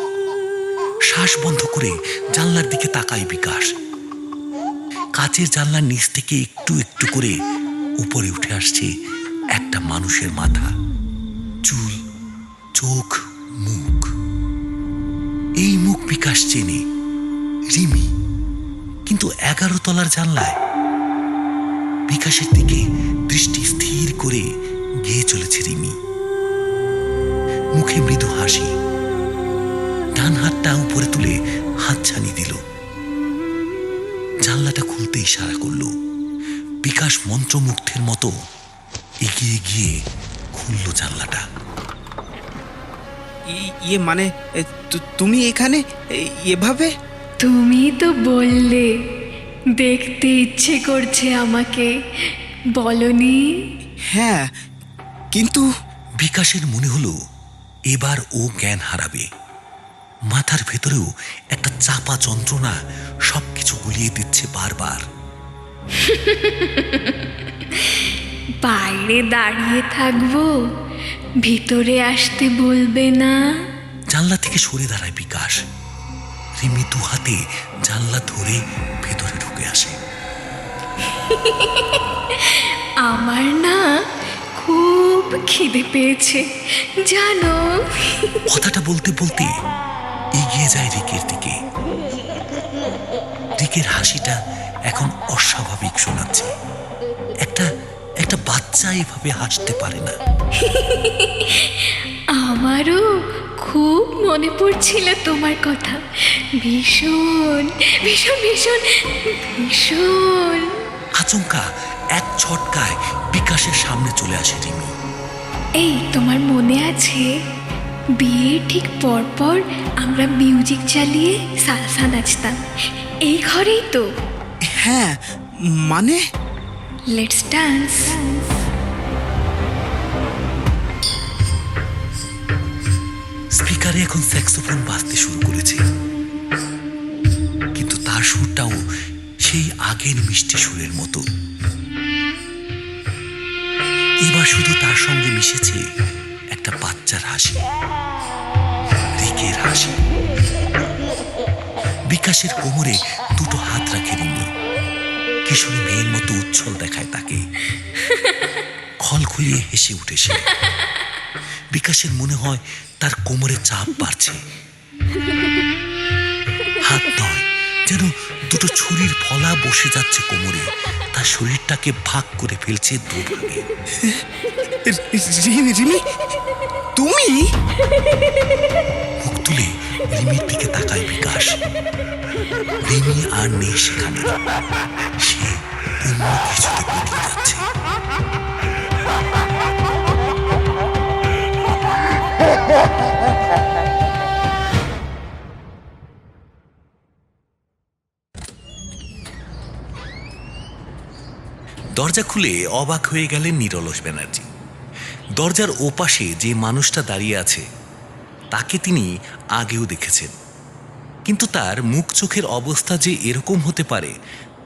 শ্বাস বন্ধ করে জানলার দিকে তাকায় বিকাশ। কাচের জানলার নিচ থেকে একটু একটু করে উপরে উঠে আসছে একটা মানুষের মাথা, চুল, চোখ, মুখ। এই মুখ বিকাশ চেনে, রিমি। কিন্তু 11 তলার জানলায় বিকাশের দিকে দৃষ্টি স্থির করে গিয়ে চলেছে রিমি। মুখে মৃদু হাসি, ডান হাতটা উপরে তুলে হাতছানি দিল। জানলাটা খুলতে ইশারা করলো। বিকাশ মন্ত্রমুগ্ধের মতো এগিয়ে গিয়ে খুলল জানলাটা। ইয়ে মানে তুমি এখানে এভাবে? তুমি তো বললে দেখতে ইচ্ছে করছে আমাকে, বলনি? হ্যাঁ, কিন্তু বিকাশের মনে হলো এবার ও জ্ঞান হারাবে। মাথার ভেতরেও একটা চাপা যন্ত্রণা সবকিছু গুলিয়ে দিচ্ছে বারবার। বাইরে দাঁড়িয়ে থাকবো, ভিতরে আসতে বলবে না? জানলা থেকে সরে দাঁড়ায় বিকাশ। রিমি দু হাতে জানলা ধরে ভেতরে ঢুকে আসে। আমার না খুব খিদে পেয়েছে জানো। কথাটা বলতে বলতে এগিয়ে যায় রিকের দিকে। রিকের হাসিটা এখন অস্বাভাবিক শোনাচ্ছে। একটা বাচ্চা এভাবে হাসতে পারে না। আমারও খুব মনে পড়ছিল তোমার কথা, ভীষণ ভীষণ ভীষণ ভীষণ। আচমকা এক ছটকায় বিকাশের সামনে চলে আসে রিমি। এই তোমার মনে আছে বিয়ের ঠিক পরপর আমরা মিউজিক চালিয়ে সালসা নাচতাম এই ঘরেই তো? হ্যাঁ, মানে লেটস ডান্স। স্পিকারে এখন স্যাক্সোফোন বাজতে শুরু করেছে, কিন্তু তার সুরটাও সেই আগের মিষ্টি সুরের মতো। এবার শুধু তার সঙ্গে মিশেছে একটা বাচ্চার হাসি, রিকের হাসি। বিকাশের কোমরে দুটো হাত রাখে রিমি। কিশোরী মেয়ের মতো উচ্ছল দেখায় তাকে। খলখলিয়ে হেসে উঠে সে। বিকাশের মনে হয় তার কোমরে চাপ বাড়ছে, হাত নয়, যেন দুটো ছুরির ফলা বসে যাচ্ছে কোমরে, তার শরীরটাকে ভাগ করে ফেলছে দুভাগে। রিমি, তুমি? মুখ তুলে রিমির দিকে তাকায় বিকাশ। রিমি আর নেই সেখানে, সে অন্য কিছুতে বদলে যাচ্ছে। দরজা খুলে অবাক হয়ে গেলেন নিরলস ব্যানার্জি। দরজার ওপাশে যে মানুষটা দাঁড়িয়ে আছে তাকে তিনি আগেও দেখেছেন, কিন্তু তার মুখ চোখের অবস্থা যে এরকম হতে পারে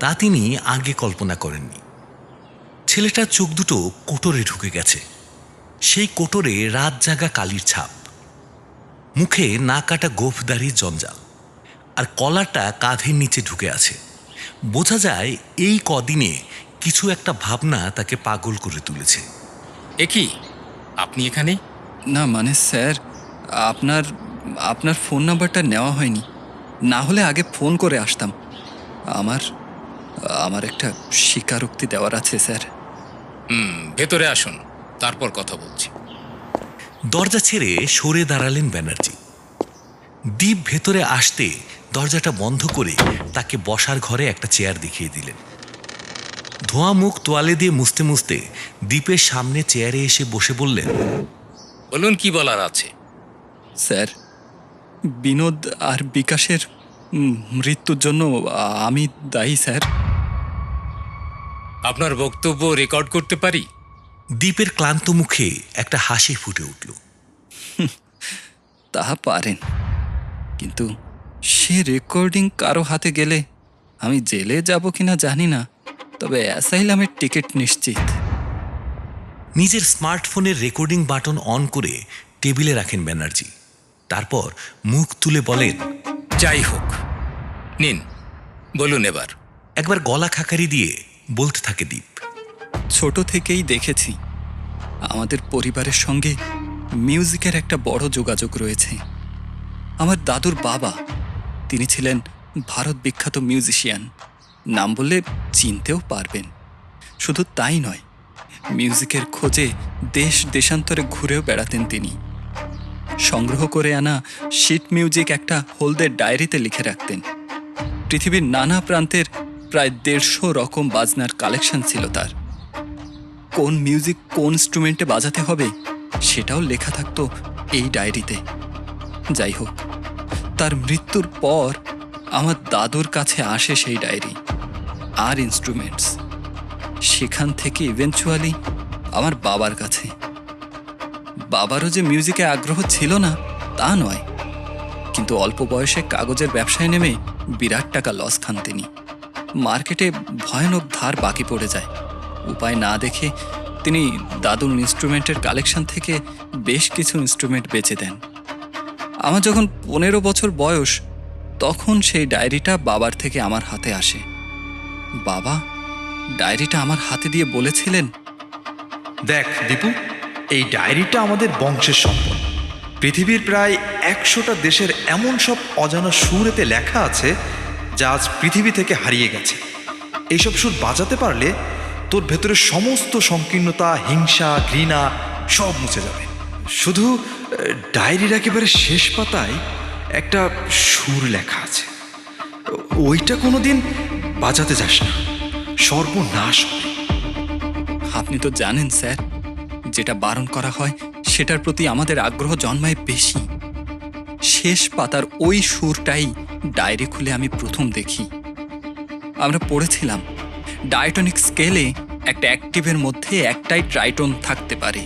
তা তিনি আগে কল্পনা করেননি। ছেলেটার চোখ দুটো কোটরে ঢুকে গেছে, সেই কোটরে রাত জাগা কালির ছাপ, মুখে না কাটা গোঁফদারির জঞ্জাল, আর কলারটা কাঁধের নিচে ঢুকে আছে। বোঝা যায় এই কদিনে কিছু একটা ভাবনা তাকে পাগল করে তুলেছে। এ কি, আপনি এখানে? না মানে স্যার, আপনার আপনার ফোন নাম্বারটা নেওয়া হয়নি, না হলে আগে ফোন করে আসতাম। আমার আমার একটা স্বীকারোক্তি দেওয়ার আছে স্যার। ভেতরে আসুন, তারপর কথা বলছি। দরজা ছেড়ে সরে দাঁড়ালেন ব্যানার্জি। দীপ ভেতরে আসতে দরজাটা বন্ধ করে তাকে বসার ঘরে একটা চেয়ার দেখিয়ে দিলেন। ধোঁয়া মুখ তোয়ালে দিয়ে মুছতে মুছতে দীপের সামনে চেয়ারে এসে বসে বললেন, বলুন, কি বলার আছে? স্যার, বিনোদ আর বিকাশের মৃত্যুর জন্য আমি দায়ী স্যার। আপনার বক্তব্য রেকর্ড করতে পারি? দীপের ক্লান্ত মুখে একটা হাসি ফুটে উঠল। তাহা পারেন, কিন্তু সে রেকর্ডিং কারো হাতে গেলে আমি জেলে যাব কিনা জানি না, তবে অ্যাসাইলামের টিকিট নিশ্চিত। নিজের স্মার্টফোনের রেকর্ডিং বাটন অন করে টেবিলে রাখেন ব্যানার্জি। তারপর মুখ তুলে বলেন, যাই হোক, নিন বলুন এবার। একবার গলা খাকারি দিয়ে বলতে থাকে দীপ, ছোট থেকেই দেখেছি আমাদের পরিবারের সঙ্গে মিউজিকের একটা বড় যোগাযোগ রয়েছে। আমার দাদুর বাবা, তিনি ছিলেন ভারত বিখ্যাত মিউজিশিয়ান, নাম বললে চিনতেও পারবেন। শুধু তাই নয়, মিউজিকের খোঁজে দেশ দেশান্তরে ঘুরেও বেড়াতেন তিনি। সংগ্রহ করে আনা শিট মিউজিক একটা হলদের ডায়েরিতে লিখে রাখতেন। পৃথিবীর নানা প্রান্তের প্রায় 150 রকম বাজনার কালেকশন ছিল তার। কোন মিউজিক কোন ইনস্ট্রুমেন্টে বাজাতে হবে সেটাও লেখা থাকতো এই ডায়েরিতে। যাই হোক, তার মৃত্যুর পর আমার দাদুর কাছে আসে সেই ডায়েরি আর ইনস্ট্রুমেন্টস। সেখান থেকে ইভেনচুয়ালি আমার বাবার কাছে। বাবারও যে মিউজিকে আগ্রহ ছিল না তা নয়, কিন্তু অল্প বয়সে কাগজের ব্যবসায় নেমে বিরাট টাকা লস খান তিনি। মার্কেটে ভয়ানক ধার বাকি পড়ে যায়। উপায় না দেখে তিনি দাদুর ইনস্ট্রুমেন্টের কালেকশন থেকে বেশ কিছু ইনস্ট্রুমেন্ট বেচে দেন। আমার যখন 15 বছর বয়স, তখন সেই ডায়েরিটা বাবার থেকে আমার হাতে আসে। বাবা ডায়েরিটা আমার হাতে দিয়ে বলেছিলেন, দেখ দীপু, এই ডায়েরিটা আমাদের বংশের সম্পদ। পৃথিবীর প্রায় 100টা দেশের এমন সব অজানা সুর এতে লেখা আছে যা আজ পৃথিবী থেকে হারিয়ে গেছে। এইসব সুর বাজাতে পারলে তোর ভেতরে সমস্ত সংকীর্ণতা, হিংসা, ঘৃণা সব মুছে যাবে। শুধু ডায়েরির একেবারে শেষ পাতায় একটা সুর লেখা আছে, ওইটা কোনোদিন বাজাতে যাস না, সর্বনাশ হবে। আপনি তো জানেন স্যার, যেটা বারণ করা হয় সেটার প্রতি আমাদের আগ্রহ জন্মায় বেশি। শেষ পাতার ওই সুরটাই ডায়েরি খুলে আমি প্রথম দেখি। আমরা পড়েছিলাম ডায়টনিক স্কেলে একটা অ্যাক্টিভের মধ্যে একটাই ট্রাইটন থাকতে পারে।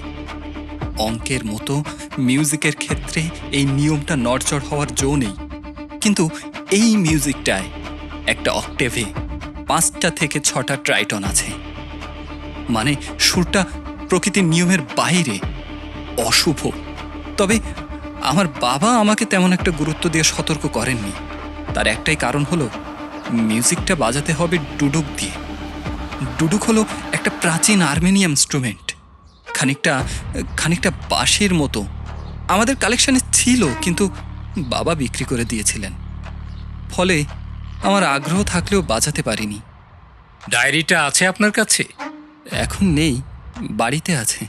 অঙ্কের মতো মিউজিকের ক্ষেত্রে এই নিয়মটা নড়চড় হওয়ার জো নেই, কিন্তু এই মিউজিকটায় একটা অক্টেভে 5টা থেকে 6টা ট্রাইটন আছে। মানে সুরটা প্রকৃতির নিয়মের বাইরে, অশুভ। তবে আমার বাবা আমাকে তেমন একটা গুরুত্ব দিয়ে সতর্ক করেননি। তার একটাই কারণ হলো মিউজিকটা বাজাতে হবে ডুডুক দিয়ে। ডুডুক হলো একটা প্রাচীন আর্মেনিয়ান ইনস্ট্রুমেন্ট, খানিকটা বাঁশির মতো। আমাদের কালেকশনে ছিল, কিন্তু বাবা বিক্রি করে দিয়েছিলেন। ফলে আমার আগ্রহ থাকলেও বাজাতে পারিনি। ডায়েরিটা আছে আপনার কাছে? এখন নেই, বাড়িতে আছে।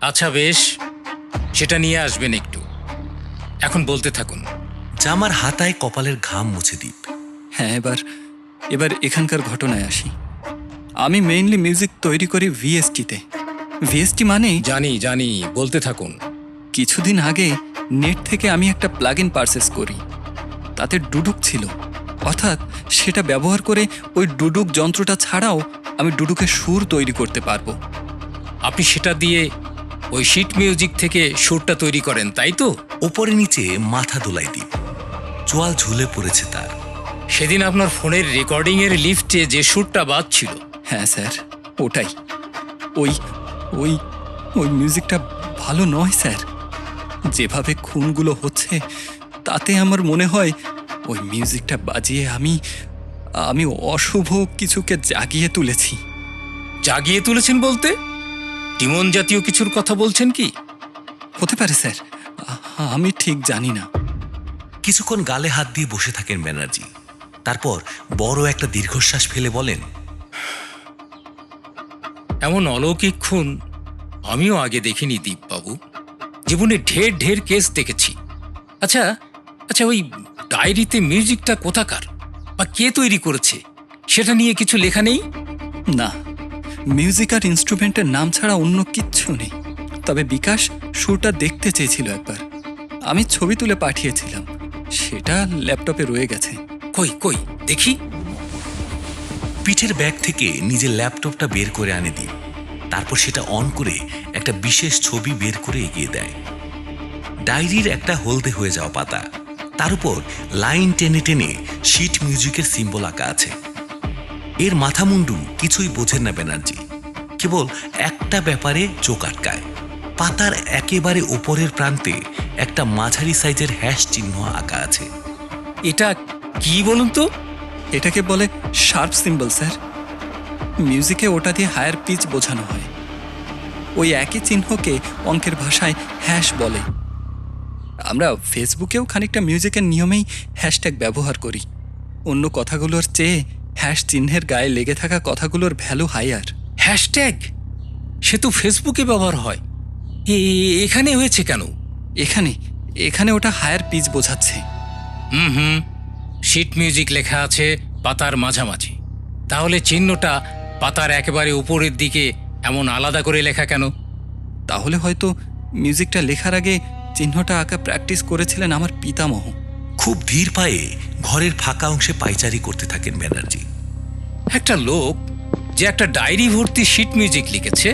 আচ্ছা বেশ, সেটা নিয়ে আসবেন একটু। এখন বলতে থাকুন। জামার হাতায় কপালের ঘাম মুছে দীপ। হ্যাঁ, এবার এখানকার ঘটনায় আসি। আমি মেইনলি মিউজিক তৈরি করি ভিএসটিতে। ভিএসটি মানে জানি, বলতে থাকুন। কিছুদিন আগে নেট থেকে আমি একটা প্লাগইন পারচেস করি। তাতে ডুডুক ছিল, অর্থাৎ সেটা ব্যবহার করে ওই ডুডুক যন্ত্রটা ছাড়াও আমি ডুডুকের সুর তৈরি করতে পারবো। আপনি সেটা দিয়ে ওই শিট মিউজিক থেকে সুরটা তৈরি করেন, তাই তো? ওপরে নিচে মাথা দোলাই দীপ, চোয়াল ঝুলে পড়েছে তার। সেদিন আপনার ফোনের রেকর্ডিংয়ের লিফটে যে সুরটা বাজছিল। হ্যাঁ স্যার, ওটাই। ওই ওই ওই মিউজিকটা ভালো নয় স্যার। যেভাবে খুনগুলো হচ্ছে তাতে আমার মনে হয় ওই মিউজিকটা বাজিয়ে আমি অশুভ কিছুকে জাগিয়ে তুলেছি। জাগিয়ে তুলেছেন বলতে ডিমন জাতীয় কিছুর কথা বলছেন কি? হতে পারে স্যার, আমি ঠিক জানি না। কিছুক্ষণ গালে হাত দিয়ে বসে থাকেন ব্যানার্জি। তারপর বড় একটা দীর্ঘশ্বাস ফেলে বলেন, এমন অলৌকিক খুন আমিও আগে দেখিনি দীপবাবু। জীবনে ঢের কেস দেখেছি। আচ্ছা, ওই ডায়েরিতে মিউজিকটা কোথাকার বা কে তৈরি করেছে সেটা নিয়ে কিছু লেখা নেই? না, মিউজিক আর ইনস্ট্রুমেন্টের নাম ছাড়া অন্য কিচ্ছু নেই। তবে বিকাশ সুরটা দেখতে চেয়েছিল একবার। আমি ছবি তুলে পাঠিয়েছিলাম, সেটা ল্যাপটপে রয়ে গেছে। কই দেখি। পিঠের ব্যাগ থেকে নিজের ল্যাপটপটা বের করে আনে দিই। তারপর সেটা অন করে একটা বিশেষ ছবি বের করে এগিয়ে দেয়। ডায়েরির একটা হলদে হয়ে যাওয়া পাতা, তার উপর লাইন টেনে টেনে শিট মিউজিকের সিম্বল আঁকা আছে। এর মাথা মুন্ডু কিছুই বোঝেন না ব্যানার্জি, কেবল একটা ব্যাপারে চোখ আটকায়। পাতার একেবারে উপরের প্রান্তে একটা মাঝারি সাইজের হ্যাশ চিহ্ন আঁকা আছে। এটা কি বলুন তো? এটাকে বলে শার্প সিম্বল স্যার। মিউজিকে ওটা দিয়ে হায়ার পিচ বোঝানো হয়। ওই একই চিহ্নকে অঙ্কের ভাষায় হ্যাশ বলে। আমরা ফেসবুকেও খানিকটা মিউজিকের নিয়মেই হ্যাশট্যাগ ব্যবহার করি। অন্য কথাগুলোর চেয়ে হ্যাশ চিহ্নের গায়ে লেগে থাকা কথাগুলোর ভ্যালু হাইয়ার। হ্যাশট্যাগ সে তো ফেসবুকে ব্যবহার হয়, এখানে হয়েছে কেন? এখানে ওটা হায়ার পিচ বোঝাচ্ছে। শিট মিউজিক লেখা আছে পাতার মাঝামাঝি, তাহলে চিহ্নটা পাতার একেবারে উপরের দিকে এমন আলাদা করে লেখা কেন? তাহলে হয়তো মিউজিকটা লেখার আগে চিহ্নটা আঁকা প্র্যাকটিস করেছিলেন আমার পিতামহ। খুব ধীর পায়ে ঘরের ফাঁকা অংশে পায়চারি করতে থাকেন ব্যানার্জি। একটা লোক যে একটা ডায়েরি ভর্তি শিট মিউজিক লিখেছে,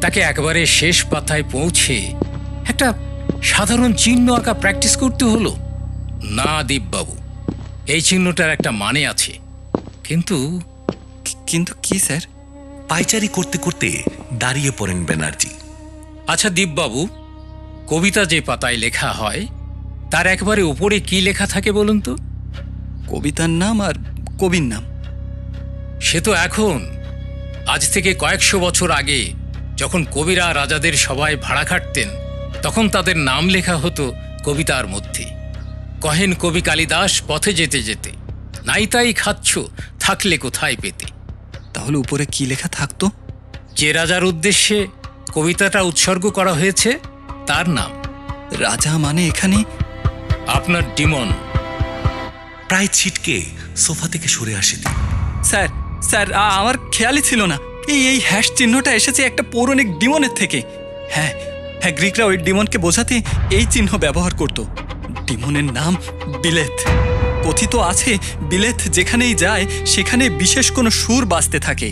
তাকে একেবারে শেষ পাতায় পৌঁছে একটা সাধারণ চিহ্ন আঁকা প্র্যাকটিস করতে হলো? না দীপবাবু, এই চিহ্নটার একটা মানে আছে। কিন্তু কি স্যার? পায়চারি করতে করতে দাঁড়িয়ে পড়েন ব্যানার্জি। আচ্ছা দীপবাবু, কবিতা যে পাতায় লেখা হয় তার একেবারে উপরে কি লেখা থাকে বলুন তো? কবিতার নাম আর কবির নাম। সে তো এখন, আজ থেকে কয়েকশো বছর আগে যখন কবিরা রাজাদের সবাই ভাড়া খাটতেন, তখন তাদের নাম লেখা হতো কবিতার মধ্যে। কহেন কবি কালিদাস পথে যেতে যেতে, নাই তাই খাচ্ছ থাকলে কোথায় পেতে। তাহলে উপরে কি লেখা থাকতো? যে রাজার উদ্দেশ্যে কবিতাটা উৎসর্গ করা হয়েছে তার নাম। রাজা মানে এখানে আপনার ডিমন। প্রায় ছিটকে সোফা থেকে সরে আসে দীপ। স্যার আমার খেয়ালই ছিল না এই হ্যাশ চিহ্নটা এসেছে একটা পৌরাণিক ডিমনের থেকে। হ্যাঁ, গ্রিকরা ওই ডিমনকে বোঝাতে এই চিহ্ন ব্যবহার করত। ডিমনের নাম বিলেথ। কথিত আছে বিলেথ যেখানেই যায় সেখানে বিশেষ কোনো সুর বাজতে থাকে।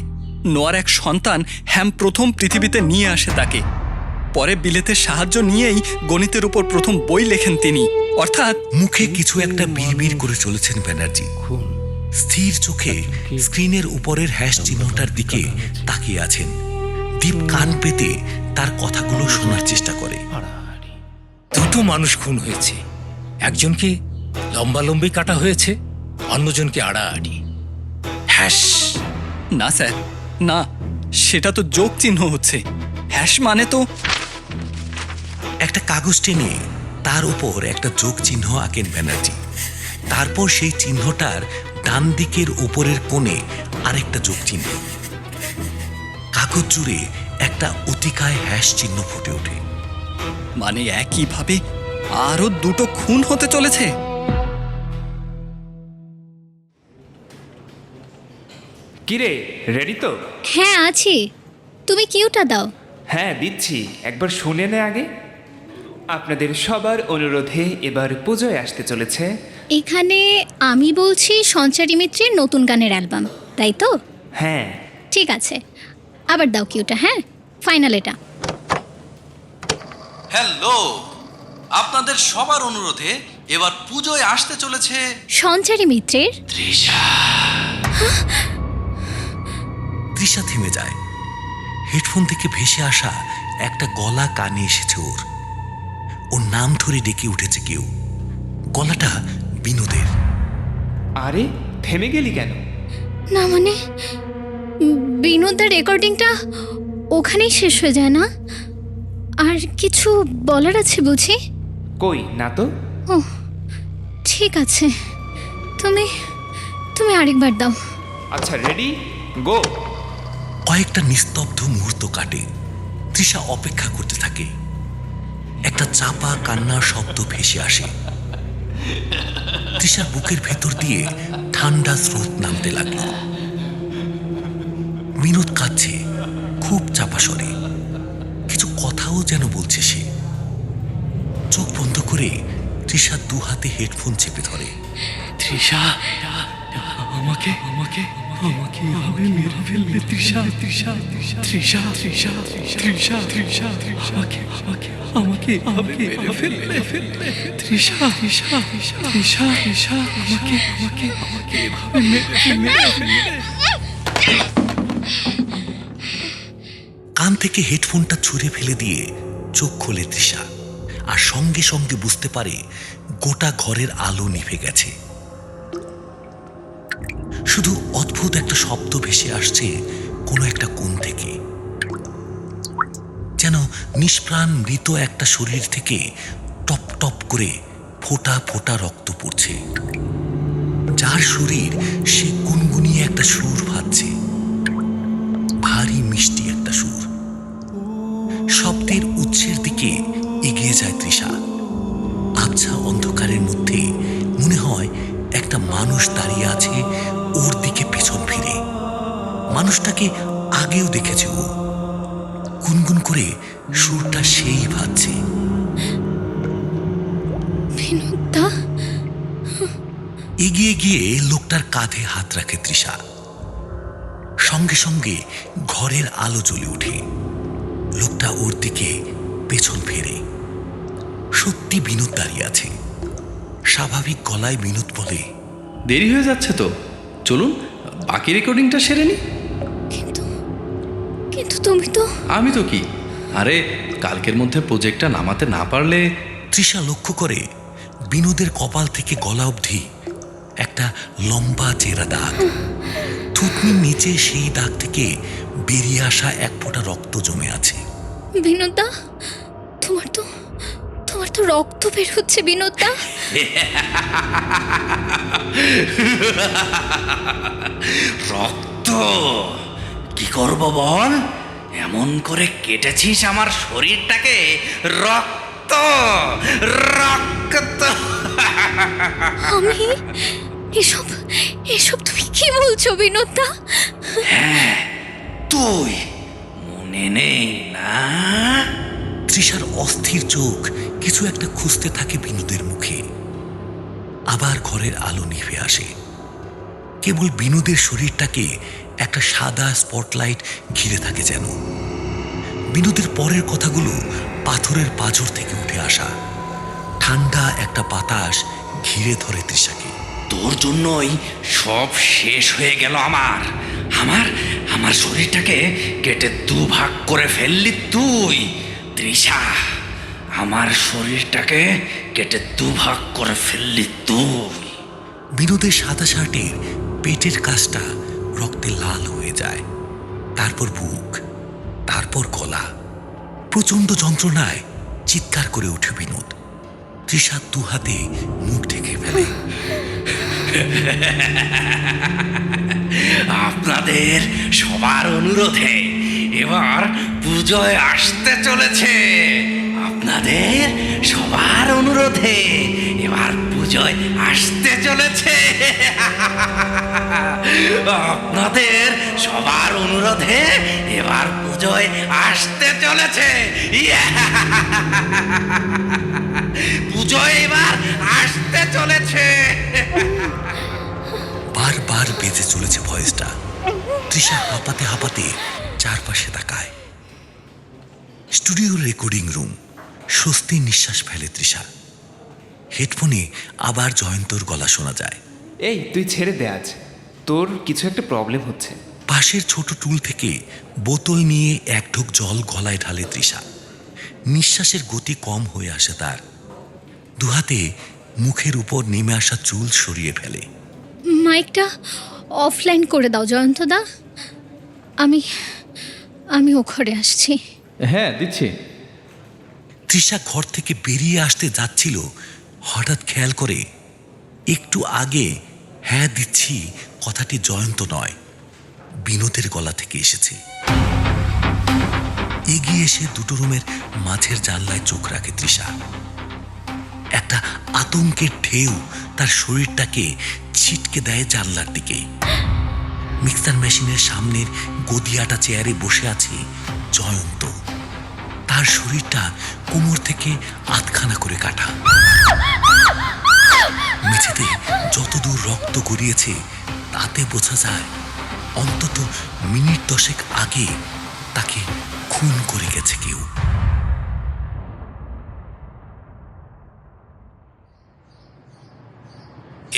নোয়ার এক সন্তান হ্যাম প্রথম পৃথিবীতে নিয়ে আসে তাকে। পরে বিলেতের সাহায্য নিয়েই গণিতের উপর প্রথম বই লেখেন তিনি। অর্থাৎ মুখে কিছু একটা বিড়বিড় করে চলেছেন ব্যানার্জি। স্থির চোখে স্ক্রিনের উপরের হ্যাশ চিহ্নটার দিকে তাকিয়ে আছেন। দীপ কান পেতে তার কথাগুলো শোনার চেষ্টা করে। দুটো মানুষ খুন হয়েছে, একজনকে লম্বালম্বি কাটা হয়েছে, অন্যজনকে আড়াআড়ি। হ্যাশ না স্যার, না, সেটা তো যোগ চিহ্ন হচ্ছে। হ্যাশ মানে তো। একটা কাগজ টেনে তার উপর একটা যোগ চিহ্ন আঁকেন ব্যানার্জি। তারপর সেই চিহ্নটার ডান দিকের উপরের কোণে আরেকটা যোগ চিহ্ন। কাগজ জুড়ে একটা অতিকায় হ্যাশ চিহ্ন ফুটে ওঠে। মানে একইভাবে আরো দুটো খুন হতে চলেছে। কিরে, রেডি তো? হ্যাঁ আছি, তুমি কিউটা দাও। হ্যাঁ দিচ্ছি, একবার শুনে নে আগে। আপনাদের সবার অনুরোধে এবার পুজোয় আসতে চলেছে। এখানে আমি বলছি সঞ্চারী মিত্রের নতুন গানের অ্যালবাম, তাই তো? হ্যাঁ। ঠিক আছে, আবার দাও কিউটা। হ্যাঁ, ফাইনাল এটা। হ্যালো, আপনাদের সবার অনুরোধে এবার পুজোয় আসতে চলেছে সঞ্চারী মিত্রের তৃষা। তৃষা থেমে যায়। হেডফোন থেকে ভেসে আসা একটা গলা কানে এসেছে ওর নাম ধরে ডেকে উঠেছে কেউ। গলাটা বিনোদের। আরে থেমে গেলি কেন? না মানে বিনোদের রেকর্ডিংটা ওখানেই শেষ হয়ে যায় না? আর কিছু বলার আছে বুঝি? কই না তো। ও ঠিক আছে, তুমি তুমি আরেকবার দাও। আচ্ছা রেডি, গো। কয়েকটা নিস্তব্ধ মুহূর্ত কাটে। তৃষা অপেক্ষা করতে থাকে। একটা চাপা কান্নার শব্দ ভেসে আসে। তৃষার বুকের ভেতর দিয়ে ঠান্ডা স্রোত নামতে লাগলো। বিনোদ কাঁদছে খুব চাপা স্বরে। কিছু কথাও যেন বলছে সে। চোখ বন্ধ করে তৃষা দু হাতে হেডফোন চেপে ধরে। তৃষা, আমাকে আমাকে আমাকে এভাবে মেরে ফেললে তৃষা, তৃষা, তৃষা, তৃষা, তৃষা, তৃষা, আমাকে আমাকে আমাকে এভাবে মেরে ফেললে তৃষা, তৃষা, তৃষা, তৃষা, আমাকে আমাকে আমাকে এভাবে মেরে ফেললে। কান থেকে হেডফোনটা ছুঁড়ে ফেলে দিয়ে চোখ খোলে তৃষা। আর সঙ্গে সঙ্গে বুঝতে পারে গোটা ঘরের আলো নিভে গেছে। শুধু অদ্ভুত একটা শব্দ ভেসে আসছে কোনো একটা কোণ থেকে, যেন নিষ্প্রাণ মৃত একটা শরীর থেকে টপ টপ করে ফোঁটা ফোঁটা রক্ত পড়ছে। যার শরীর সে গুনগুনিয়ে একটা সুর ভাবছে, ভারী মিষ্টি একটা সুর। শব্দের উৎসের দিকে এগিয়ে যায় তৃষা। আবছা অন্ধকারের মধ্যে মনে হয় একটা মানুষ দাঁড়িয়ে আছে ওর দিকে পেছন ফিরে। মানুষটাকে আগেও দেখেছে ও। গুনগুন করে সুরটা সেই ভাবছে। বিনোদা। এগিয়ে গিয়ে লোকটার কাঁধে হাত রাখে তৃষা। সঙ্গে সঙ্গে ঘরের আলো জ্বলে ওঠে। লোকটা ওর দিকে পেছন ফেরে। সত্যি বিনোদ দাঁড়িয়ে আছে। স্বাভাবিক গলায় বিনোদ বলে, দেরি হয়ে যাচ্ছে তো, চলুন বাকি রেকর্ডিংটা সেরে নি। কিন্তু কিন্তু তুমি তো। আমি তো কি, আরে কালকের মধ্যে প্রজেক্টটা নামাতে না পারলে। তৃষা লক্ষ্য করে বিনোদের কপাল থেকে গলা অবধি একটা লম্বা চেরা দাগ। থুতনির নিচে সেই দাগ থেকে বেরিয়ে আসা এক ফোঁটা রক্ত জমে আছে। বিনোদা, তোমার তো রক্ত বের হচ্ছে বিনোদা। রক্ত কি করব বল? এমন করে কেটেছিস আমার শরীরটাকে, রক্ত রক্ত। আমি এসব এসব তুমি কি বলছো বিনোদা? হ্যাঁ তুই, মনে নেই না? তৃষার অস্থির চোখ কিছু একটা খুঁজতে থাকে বিনোদের মুখে। আবার ঘরের আলো নিভে আসে। কেবল বিনোদের শরীরটাকে একটা সাদা স্পটলাইট ঘিরে থাকে যেন। বিনোদের পরের কথাগুলো পাথরের পাঁজর থেকে উঠে আসা। ঠান্ডা একটা বাতাস ঘিরে ধরে তৃষাকে। তোর জন্যই সব শেষ হয়ে গেল আমার। আমার আমার শরীরটাকে কেটে দুভাগ করে ফেললি তুই তৃষা। আমার শরীরটাকে কেটে দুভাগ করে ফেললি তুই। বিনোদের সাদা শার্টের পেটের কাছটা রক্তে লাল হয়ে যায়। তারপর বুক, তারপর গলা। প্রচন্ড যন্ত্রণায় চিৎকার করে ওঠে বিনোদ। তৃষা দু হাতে মুখ ঢেকে ফেলে। আপনাদের সবার অনুরোধে এবার পুজোয় আসতে চলেছে। আপনাদের সবার অনুরোধে এবার পুজোয় আসতে চলেছে। আপনাদের সবার অনুরোধে এবার পুজোয় আসতে চলেছে। পুজোয় এবার আসতে চলেছে। বারবার বেজে চলেছে ভয়েসটা। তৃষা হাঁপাতে হাঁপাতে চারপাশে তাকায়। Studio recording room. স্বস্তির নিঃশ্বাস ফেলে তৃষা। হেডফোনে আবার জয়ন্তর গলা শোনা যায়। এই তুই ছেড়ে দে, আজ তোর কিছু একটা প্রবলেম হচ্ছে। পাশের ছোট টুল থেকে বোতল নিয়ে এক ঢোক জল গলায় ঢালে তৃষা। নিঃশ্বাসের গতি কম হয়ে আসে তার। দুহাতে মুখের উপর নেমে আসা চুল সরিয়ে ফেলে। মাইকটা অফলাইন করে দাও জয়ন্তদা। আমি ও ঘরে আসছি। হ্যাঁ দিচ্ছি। তৃষা ঘর থেকে বেরিয়ে আসতে যাচ্ছিল, হঠাৎ খেয়াল করে একটু আগে হ্যাঁ দিচ্ছি কথাটি জয়ন্ত নয়, বিনোদের গলা থেকে এসেছে। এগিয়ে এসে দুটো রুমের মাঝের জানলায় চোখ রাখে তৃষা। একটা আতঙ্কের ঢেউ তার শরীরটাকে ছিটকে দেয় জানলার দিকে। মিক্সার মেশিনের সামনের গদিয়াটা চেয়ারে বসে আছে জয়ন্ত। তার শরীরটা কোমর থেকে আধখানা করে কাটা। মেঝেতে যতদূর রক্ত গড়িয়েছে তাতে বোঝা যায় অন্তত মিনিট 10 আগে তাকে খুন করে গেছে কেউ।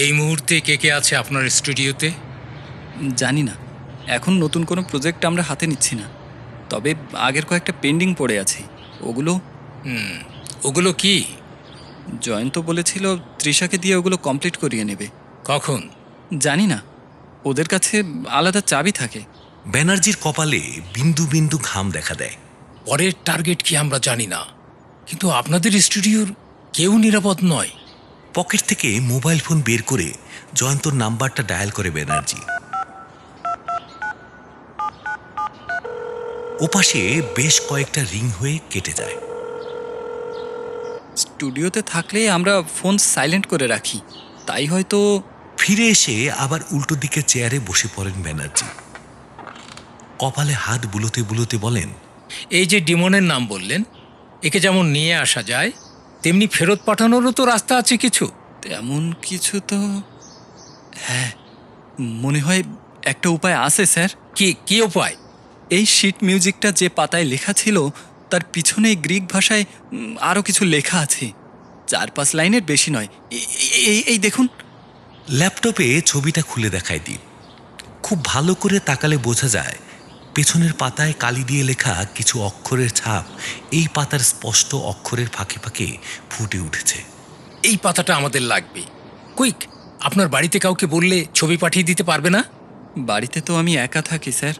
এই মুহূর্তে কে কে আছে আপনার স্টুডিওতে? জানি না, এখন নতুন কোনো প্রজেক্ট আমরা হাতে নিচ্ছি না। তবে আগের কয়েকটা পেন্ডিং পড়ে আছে। ওগুলো কি? জয়ন্ত বলেছিল তৃষাকে দিয়ে ওগুলো কমপ্লিট করিয়ে নেবে। কখন? জানি না, ওদের কাছে আলাদা চাবি থাকে। ব্যানার্জির কপালে বিন্দু বিন্দু ঘাম দেখা দেয়। পরের টার্গেট কি আমরা জানি না, কিন্তু আপনাদের স্টুডিওর কেউ নিরাপদ নয়। পকেট থেকে মোবাইল ফোন বের করে জয়ন্তর নাম্বারটা ডায়াল করে ব্যানার্জি। ওপাশে বেশ কয়েকটা রিং হয়ে কেটে যায়। স্টুডিওতে থাকলে আমরা ফোন সাইলেন্ট করে রাখি, তাই হয়তো। ফিরে এসে আবার উল্টো দিকে চেয়ারে বসে পড়েন ব্যানার্জি। কপালে হাত বুলোতে বুলোতে বলেন, এই যে ডিমনের নাম বললেন, একে যেমন নিয়ে আসা যায় তেমনি ফেরত পাঠানোরও তো রাস্তা আছে কিছু? তেমন কিছু তো, হ্যাঁ মনে হয় একটা উপায় আছে স্যার। কি উপায়? এই শিট মিউজিকটা যে পাতায় লেখা ছিল তার পিছনে গ্রিক ভাষায় আরও কিছু লেখা আছে। 4-5 লাইনের বেশি নয়। এই দেখুন। ল্যাপটপে ছবিটা খুলে দেখায় দীপ। খুব ভালো করে তাকালে বোঝা যায় পেছনের পাতায় কালি দিয়ে লেখা কিছু অক্ষরের ছাপ এই পাতার স্পষ্ট অক্ষরের ফাঁকে ফাঁকে ফুটে উঠেছে। এই পাতাটা আমাদের লাগবে। কুইক, আপনার বাড়িতে কাউকে বললে ছবি পাঠিয়ে দিতে পারবে না? বাড়িতে তো আমি একা থাকি স্যার,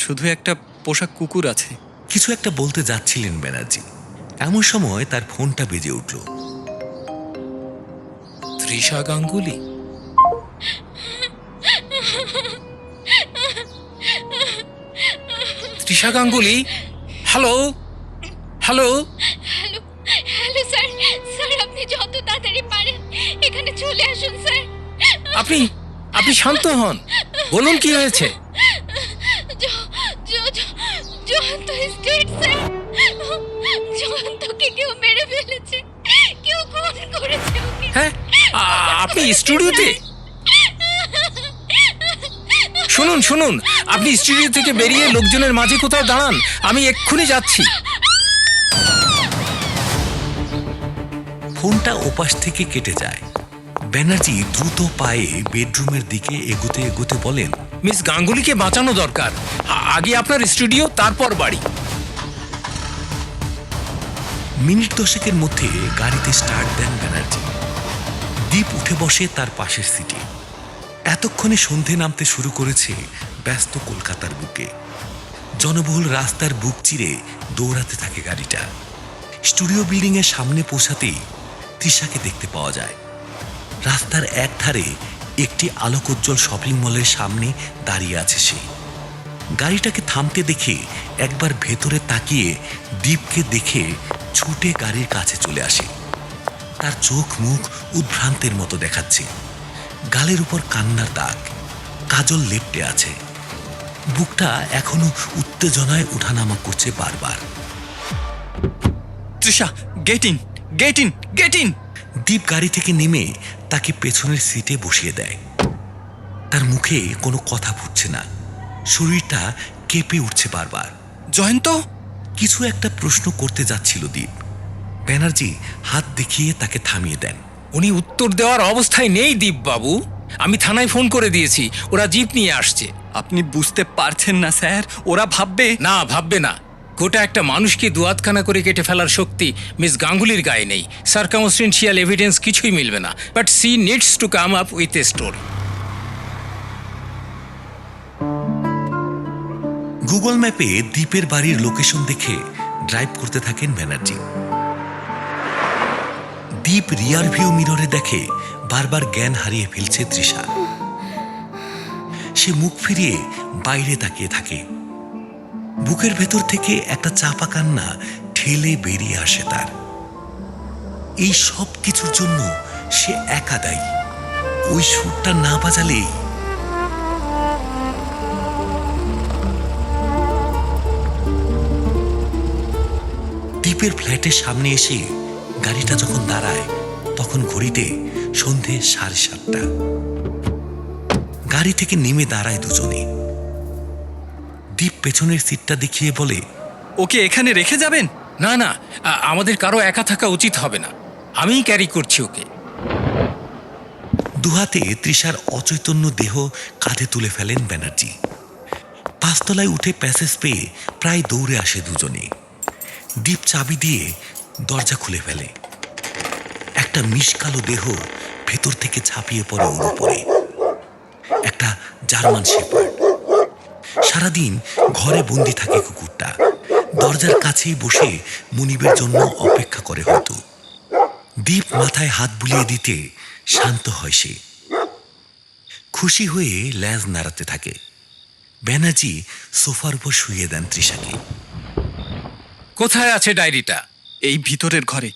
শুধু একটা পোষা কুকুর আছে। কিছু একটা বলতে যাচ্ছিলেন ব্যানার্জি, এমন সময় তার ফোনটা বেজে উঠল। Trisha Ganguly? Trisha Ganguly? Hello hello hello hello sir, sir আপনি যত তাড়াতাড়ি পারেন এখানে চলে আসুন স্যার। আপনি শান্ত হন, বলুন কি হয়েছে? জয়ন্ত স্টেট স্যার, জয়ন্তকে কেউ মেরে ফেলেছে, কেউ খুন করেছে ওকে। হ্যাঁ, আপনি স্টুডিওতে? শুনুন, আপনি স্টুডিও থেকে বেরিয়ে লোকজনের মাঝে কোথাও দাঁড়ান, আমি এক্ষুনি যাচ্ছি। ফোনটা ওপাশ থেকে কেটে যায়। ব্যানার্জি দ্রুত পায়ে বেডরুমের দিকে এগোতে এগোতে বলেন, মিস গাঙ্গুলিকে বাঁচানো দরকার। আগে আপনার স্টুডিও, তারপর বাড়ি। মিনিট 10 মধ্যে গাড়িতে স্টার্ট দেন ব্যানার্জি। দীপ উঠে বসে তার পাশের সিটে। এতক্ষণে সন্ধে নামতে শুরু করেছে ব্যস্ত কলকাতার বুকে। জনবহুল রাস্তার বুক চিরে দৌড়াতে থাকে গাড়িটা। স্টুডিও বিল্ডিং এর সামনে পৌঁছাতেই তৃষাকে দেখতে পাওয়া যায়। রাস্তার একধারে একটি আলোকোজ্জ্বল শপিং মলের সামনে দাঁড়িয়ে আছে সে। গাড়িটাকে থামতে দেখে একবার ভেতরে তাকিয়ে দীপকে দেখে ছুটে গাড়ির কাছে চলে আসে। তার চোখ মুখ উদ্ভ্রান্তের মতো দেখাচ্ছে, গালের উপর কান্নার দাগ, কাজল লেপ্টে আছে। বুকটা এখনো উত্তেজনায় উঠানামা করছে বারবার। Trisha, get in, get in, get in. Deep গাড়ি থেকে নেমে তাকে পেছনের সিটে বসিয়ে দেয়। তার মুখে কোনো কথা ফুটছে না, শরীরটা কেঁপে উঠছে বারবার। জয়ন্ত কিছু একটা প্রশ্ন করতে যাচ্ছিল দীপ। ব্যানার্জি হাত দেখিয়ে তাকে থামিয়ে দেন। উনি উত্তর দেওয়ার অবস্থায় নেই দীপবাবু। আমি থানায় ফোন করে দিয়েছি, ওরা জিপ নিয়ে আসছে। আপনি বুঝতে পারছেন না স্যার, ওরা ভাববে। না, ভাববে না। গোটা একটা মানুষকে দুয়াতখানা করে কেটে ফেলার শক্তি মিস গাঙ্গুলির গায়ে নেই। সার্কামস্টেন্সিয়াল এভিডেন্স কিছুই মিলবে না, but she needs to come up with a story. Google ম্যাপে দীপের বাড়ির লোকেশন দেখে ড্রাইভ করতে থাকেন ব্যানার্জি। দীপ রিয়ার ভিউ মিররে দেখে বারবার জ্ঞান হারিয়ে ফেলছে তৃষা। সে মুখ ফিরিয়ে বাইরে তাকিয়ে থাকে। বুকের ভেতর থেকে একটা চাপা কান্না ঠেলে বেরিয়ে আসে তার। এই সব কিছুর জন্য সে একা দায়ী। ওই সুরটা না বাজালেই। দীপের ফ্ল্যাটের সামনে এসে গাড়িটা যখন দাঁড়ায় তখন ঘড়িতে সন্ধে 7:30। গাড়ি থেকে নেমে দাঁড়ায় দুজনে। দীপ পেছনের সিটটা দেখিয়ে বলে, ওকে এখানে রেখে যাবেন? না না, আমাদের কারো একা থাকা উচিত হবে না, আমিই ক্যারি করছি ওকে। দুহাতে তৃষার অচৈতন্য দেহ কাঁধে তুলে ফেলেন ব্যানার্জি। 5 তলায় উঠে প্যাসেজ পেয়ে প্রায় দৌড়ে আসে দুজনে। দীপ চাবি দিয়ে দরজা খুলে ফেলে। একটা মিশকালো দেহ ভেতর থেকে ঝাঁপিয়ে পড়ে ওর উপরে। একটা জার্মান শেপার্ড। সারাদিন ঘরে বন্দি থাকে কুকুরটা। দরজার কাছেই বসে মুনিবের জন্য অপেক্ষা করে হয়তো। দীপ মাথায় হাত বুলিয়ে দিতে শান্ত হয় সে। খুশি হয়ে ল্যাজ নাড়াতে থাকে। ব্যানার্জি সোফার উপর শুইয়ে দেন তৃষাকে। কোথায় আছে ডায়েরিটা? এই ভিতরের ঘরে।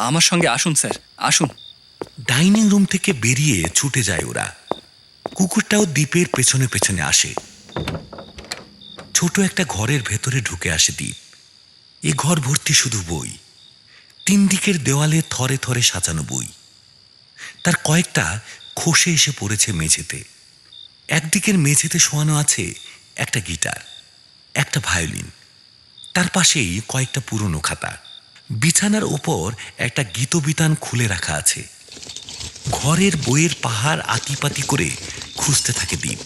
আমার সঙ্গে আসুন স্যার, আসুন। ডাইনিং রুম থেকে বেরিয়ে ছুটে যায় ওরা। কুকুরটাও দীপের পেছনে পেছনে আসে। ছোট একটা ঘরের ভেতরে ঢুকে আসে দীপ। এ ঘর ভর্তি শুধু বই। 3 দিকের দেওয়ালে থরে থরে সাজানো বই। তার কয়েকটা খসে এসে পড়েছে মেঝেতে। একদিকের মেঝেতে শোয়ানো আছে একটা গিটার, একটা ভায়োলিন। তার পাশেই কয়েকটা পুরনো খাতা। বিছানার ওপর একটা গীতবিতান খুলে রাখা আছে। ঘরের বইয়ের পাহাড় আতিপাতি করে খুঁজতে থাকে দীপ।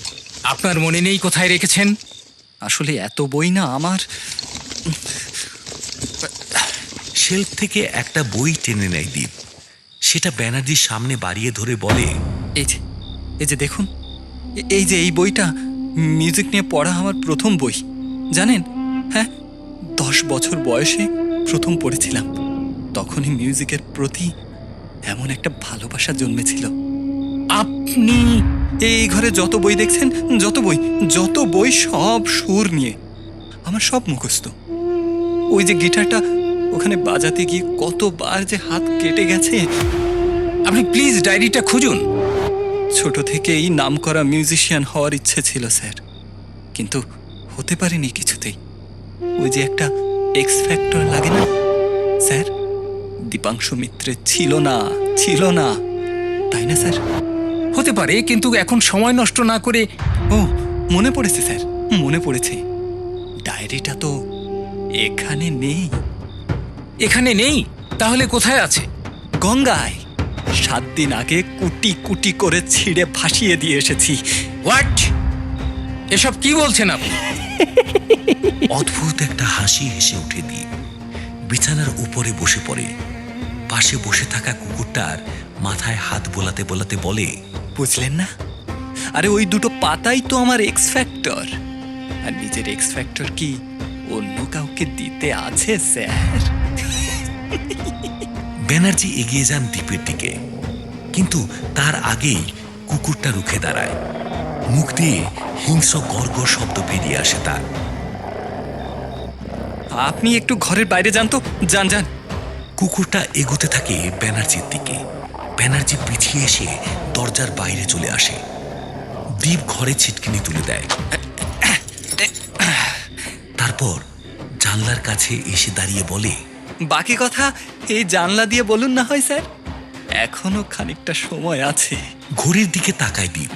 আপনার মনে নেই কোথায় রেখেছেন? আসলে এত বই না আমার। শেলফ থেকে একটা বই টেনে নেয় দীপ। সেটা ব্যানার্জির সামনে বাড়িয়ে ধরে বলে, এই যে দেখুন, এই বইটা মিউজিক নিয়ে পড়া আমার প্রথম বই। জানেন, হ্যাঁ, 10 বছর বয়সে প্রথম পড়েছিলাম। তখনই মিউজিকের প্রতি এমন একটা ভালোবাসা জন্মেছিল। আপনি এই ঘরে যত বই দেখছেন, যত বই সব সুর নিয়ে, আমার সব মুখস্থ। ওই যে গিটারটা ওখানে বাজাতে গিয়ে কতবার যে হাত কেটে গেছে। আপনি প্লিজ ডায়েরিটা খুঁজুন। ছোট থেকেই নামকরা মিউজিশিয়ান হওয়ার ইচ্ছে ছিল স্যার, কিন্তু হতে পারেনি কিছুতেই। ওই যে একটা এক্স ফ্যাক্টর লাগে না স্যার, দীপাংশু মিত্রের ছিল না, তাই না স্যার? হতে পারে, কিন্তু এখন সময় নষ্ট না করে। ও, মনে পড়েছে স্যার, মনে পড়েছে। ডায়েরিটা তো এখানে নেই। এখানে নেই? তাহলে কোথায় আছে? গঙ্গায় 7 দিন আগে কুটি কুটি করে ছিঁড়ে ভাসিয়ে দিয়ে এসেছি। হোয়াট? এসব কি বলছেন আপনি? অদ্ভুত একটা হাসি হেসে উঠে দীপ। বিছানার উপরে বসে পড়ে। পাশে বসে থাকা কুকুরটার মাথায় হাত বোলাতে বোলাতে বলে, বুঝলেন না? আরে ওই দুটো পাতাই তো আমার এক্স ফ্যাক্টর। আর নিজের এক্স ফ্যাক্টর কি অন্য কাউকে দিতে আছে স্যার? ব্যানার্জি এগিয়ে যান দ্বীপের দিকে, কিন্তু তার আগেই কুকুরটা রুখে দাঁড়ায়। মুখ দিয়ে হিংস্র গর্গর শব্দ বেরিয়ে আসে তার। আপনি একটু ঘরের বাইরে যান তো, যান যান। কুকুরটা এগোতে থাকে ব্যানার্জির দিকে। ব্যানার্জি পিছিয়ে এসে দরজার বাইরে চলে আসে। দ্বীপ ঘরে ছিটকিনি তুলে দেয়, তারপর জানলার কাছে এসে দাঁড়িয়ে বলে, বাকি কথা এই জানলা দিয়ে বলুন না হয় স্যার, এখনো খানিকটা সময় আছে। ঘড়ির দিকে তাকায় দ্বীপ,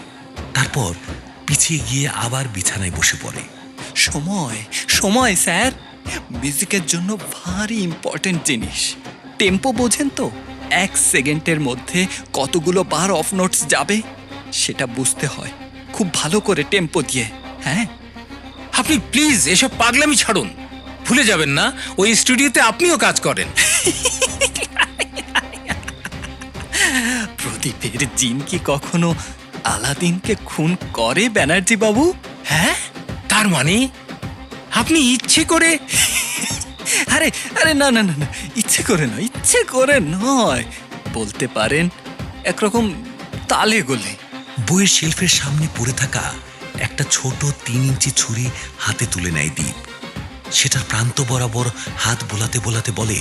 তারপর পিছিয়ে গিয়ে আবার বিছানায় বসে পড়ে। সময় সময় স্যার মিউজিকের জন্য ভারী ইম্পর্টেন্ট জিনিস। টেম্পো বোঝেন তো? 1 সেকেন্ডের মধ্যে কতগুলো বার অফ নোটস যাবে সেটা বুঝতে হয় খুব ভালো করে টেম্পো দিয়ে। হ্যাঁ, আপনি প্লিজ এসব পাগলামি ছাড়ুন। ভুলে যাবেন না ওই স্টুডিওতে আপনিও কাজ করেন। প্রদীপের জিন কি কখনো আলাদিনকে খুন করে ব্যানার্জি বাবু? হ্যাঁ, তার মানে আপনি ইচ্ছে করে? আরে আরে না না না না, ইচ্ছে করে নয়, ইচ্ছে করে নয়, বলতে পারেন একরকম তালে গলে। বইয়ের শেলফের সামনে পড়ে থাকা একটা ছোট 3 ইঞ্চি ছুরি হাতে তুলে নেয় দ্বীপ। সেটার প্রান্ত বরাবর হাত বোলাতে বোলাতে বলে,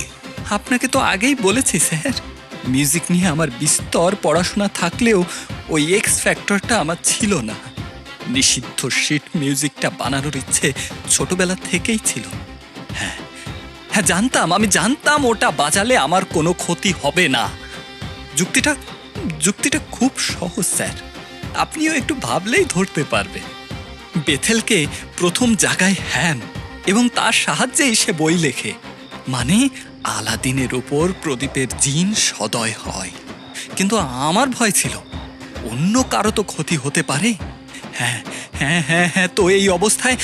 আপনাকে তো আগেই বলেছি স্যার, মিউজিক নিয়ে আমার বিস্তর পড়াশোনা থাকলেও ওই এক্স ফ্যাক্টরটা আমার ছিল না। নিষিদ্ধ শিট মিউজিকটা বানানোর ইচ্ছে ছোটবেলা থেকেই ছিল। হ্যাঁ হ্যাঁ, আমি জানতাম ওটা বাজালে আমার কোনো ক্ষতি হবে না। যুক্তিটা খুব সহজ স্যার, আপনিও একটু ভাবলেই ধরতে পারবেন। বেথেলকে প্রথম জায়গায় হ্যাম এবং তার সাহায্যেই সে বই লেখে, মানে আলাদিনের ওপর প্রদীপের জিন সদয় হয়। কিন্তু আমার ভয় ছিল অন্য কারো তো ক্ষতি হতে পারে। হ্যাঁ হ্যাঁ হ্যাঁ হ্যাঁ, তো এই অবস্থায়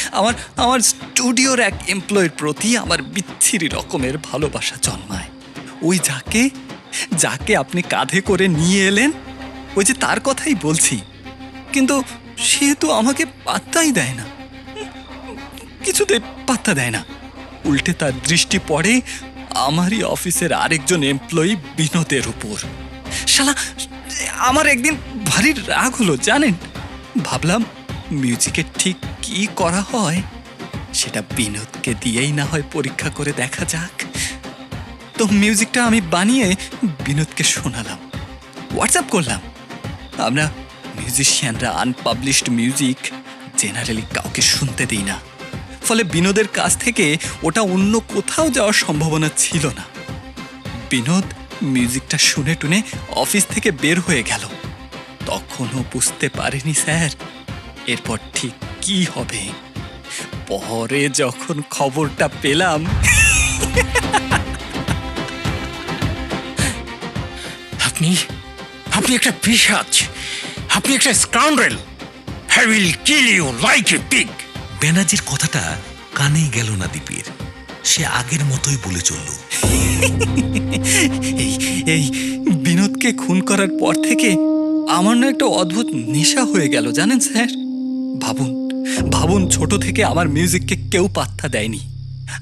আমার স্টুডিওর এক এমপ্লয়ের প্রতি আমার বিচ্ছিরি রকমের ভালোবাসা জন্মায়। ওই যাকে আপনি কাঁধে করে নিয়ে এলেন, ওই যে তার কথাই বলছি। কিন্তু সে তো আমাকে পাত্তাই দেয় না, কিছুতে পাত্তা দেয় না। উল্টে তার দৃষ্টি পড়ে আমারই অফিসের আরেকজন এমপ্লয়ি বিনোদের উপর। শালা, আমার একদিন ভারী রাগ হলো জানেন। ভাবলাম মিউজিকের ঠিক কি করা হয় সেটা বিনোদকে দিয়েই না হয় পরীক্ষা করে দেখা যাক। তো মিউজিকটা আমি বানিয়ে বিনোদকে শোনালাম, হোয়াটসঅ্যাপ করলাম। আমরা মিউজিশিয়ানরা আনপাবলিশড মিউজিক জেনারেলি কাউকে শুনতে দিই না, ফলে বিনোদের কাছ থেকে ওটা অন্য কোথাও যাওয়ার সম্ভাবনা ছিল না। বিনোদ মিউজিকটা শুনে টুনে অফিস থেকে বের হয়ে গেল। তখনও বুঝতে পারিনি স্যার এরপর ঠিক কি হবে। পরে যখন খবরটা পেলাম, আপনি একটা পিশাচ, আপনি একটা scoundrel. I will kill you like a pig. ব্যানার্জির কথাটা কানেই গেল না দ্বীপের। সে আগের মতোই বলে চলল, এই বিনোদকে খুন করার পর থেকে আমার না একটা অদ্ভুত নেশা হয়ে গেল জানেন স্যার। ভাবুন ছোট থেকে আমার মিউজিককে কেউ পাত্তা দেয়নি।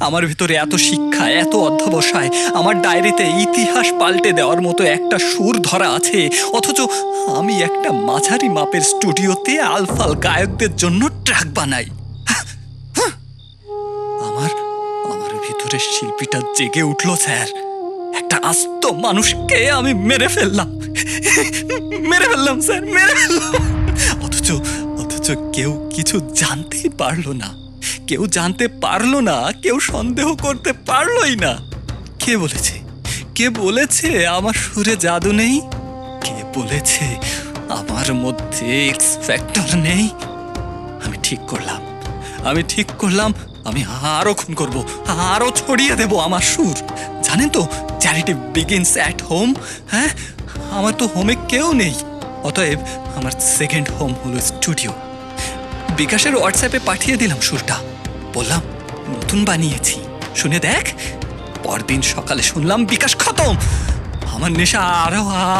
আমার ভিতরে এত শিক্ষা, এত অধ্যবসায়, আমার ডায়েরিতে ইতিহাস পাল্টে দেওয়ার মতো একটা সুর ধরা আছে, অথচ আমি একটা মাঝারি মাপের স্টুডিওতে আলফাল গায়কদের জন্য ট্র্যাক বানাই। আমার ভিতরে শিল্পীটা জেগে উঠলো স্যার। একটা আস্ত মানুষকে আমি মেরে ফেললাম স্যার, মেরে ফেললাম। অথচ কেউ কিছু জানতেই পারলো না, কেউ সন্দেহ করতে পারলোই না। কে বলেছে আমার সুরে জাদু নেই? কে বলেছে আমার মধ্যে এক্স ফ্যাক্টর নেই? আমি ঠিক করলাম আমি আরো খুন করব, আরো ছড়িয়ে দেব আমার সুর। জানেন তো, চ্যারিটি বিগিনস অ্যাট হোম। হ্যাঁ, আমার তো হোমে কেউ নেই, অতএব আমার সেকেন্ড হোম হলো স্টুডিও। বিকাশের হোয়াটসঅ্যাপে পাঠিয়ে দিলাম সুরটা, বললাম নতুন বানিয়েছি, শুনে দেখ। পরদিন সকালে শুনলাম বিকাশ খতম। আমার নেশা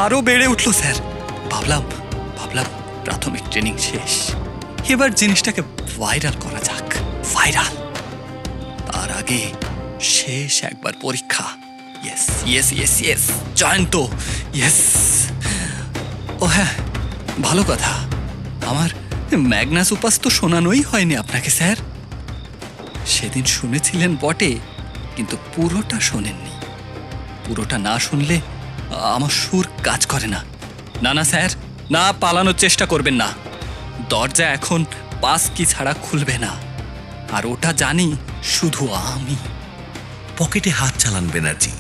আরো বেড়ে উঠলো স্যার। ভাবলাম প্রাথমিক ট্রেনিং শেষ, এবার জিনিসটাকে ভাইরাল করা যাক। তার আগে শেষ একবার পরীক্ষা, yes yes yes yes Jayanta, yes. ও হ্যাঁ, ভালো কথা, আমার ম্যাগনাস উপাস তো শোনানোই হয়নি আপনাকে স্যার। সেদিন শুনেছিলেন বটে, কিন্তু পুরোটা শোনেননি। পুরোটা না শুনলে আমার সুর কাজ করে না। না না স্যার, না, পালানোর চেষ্টা করবেন না। দরজা এখন পাস কি ছাড়া খুলবে না, আর ওটা জানি শুধু আমি। পকেটে হাত চালান ব্যানার্জি।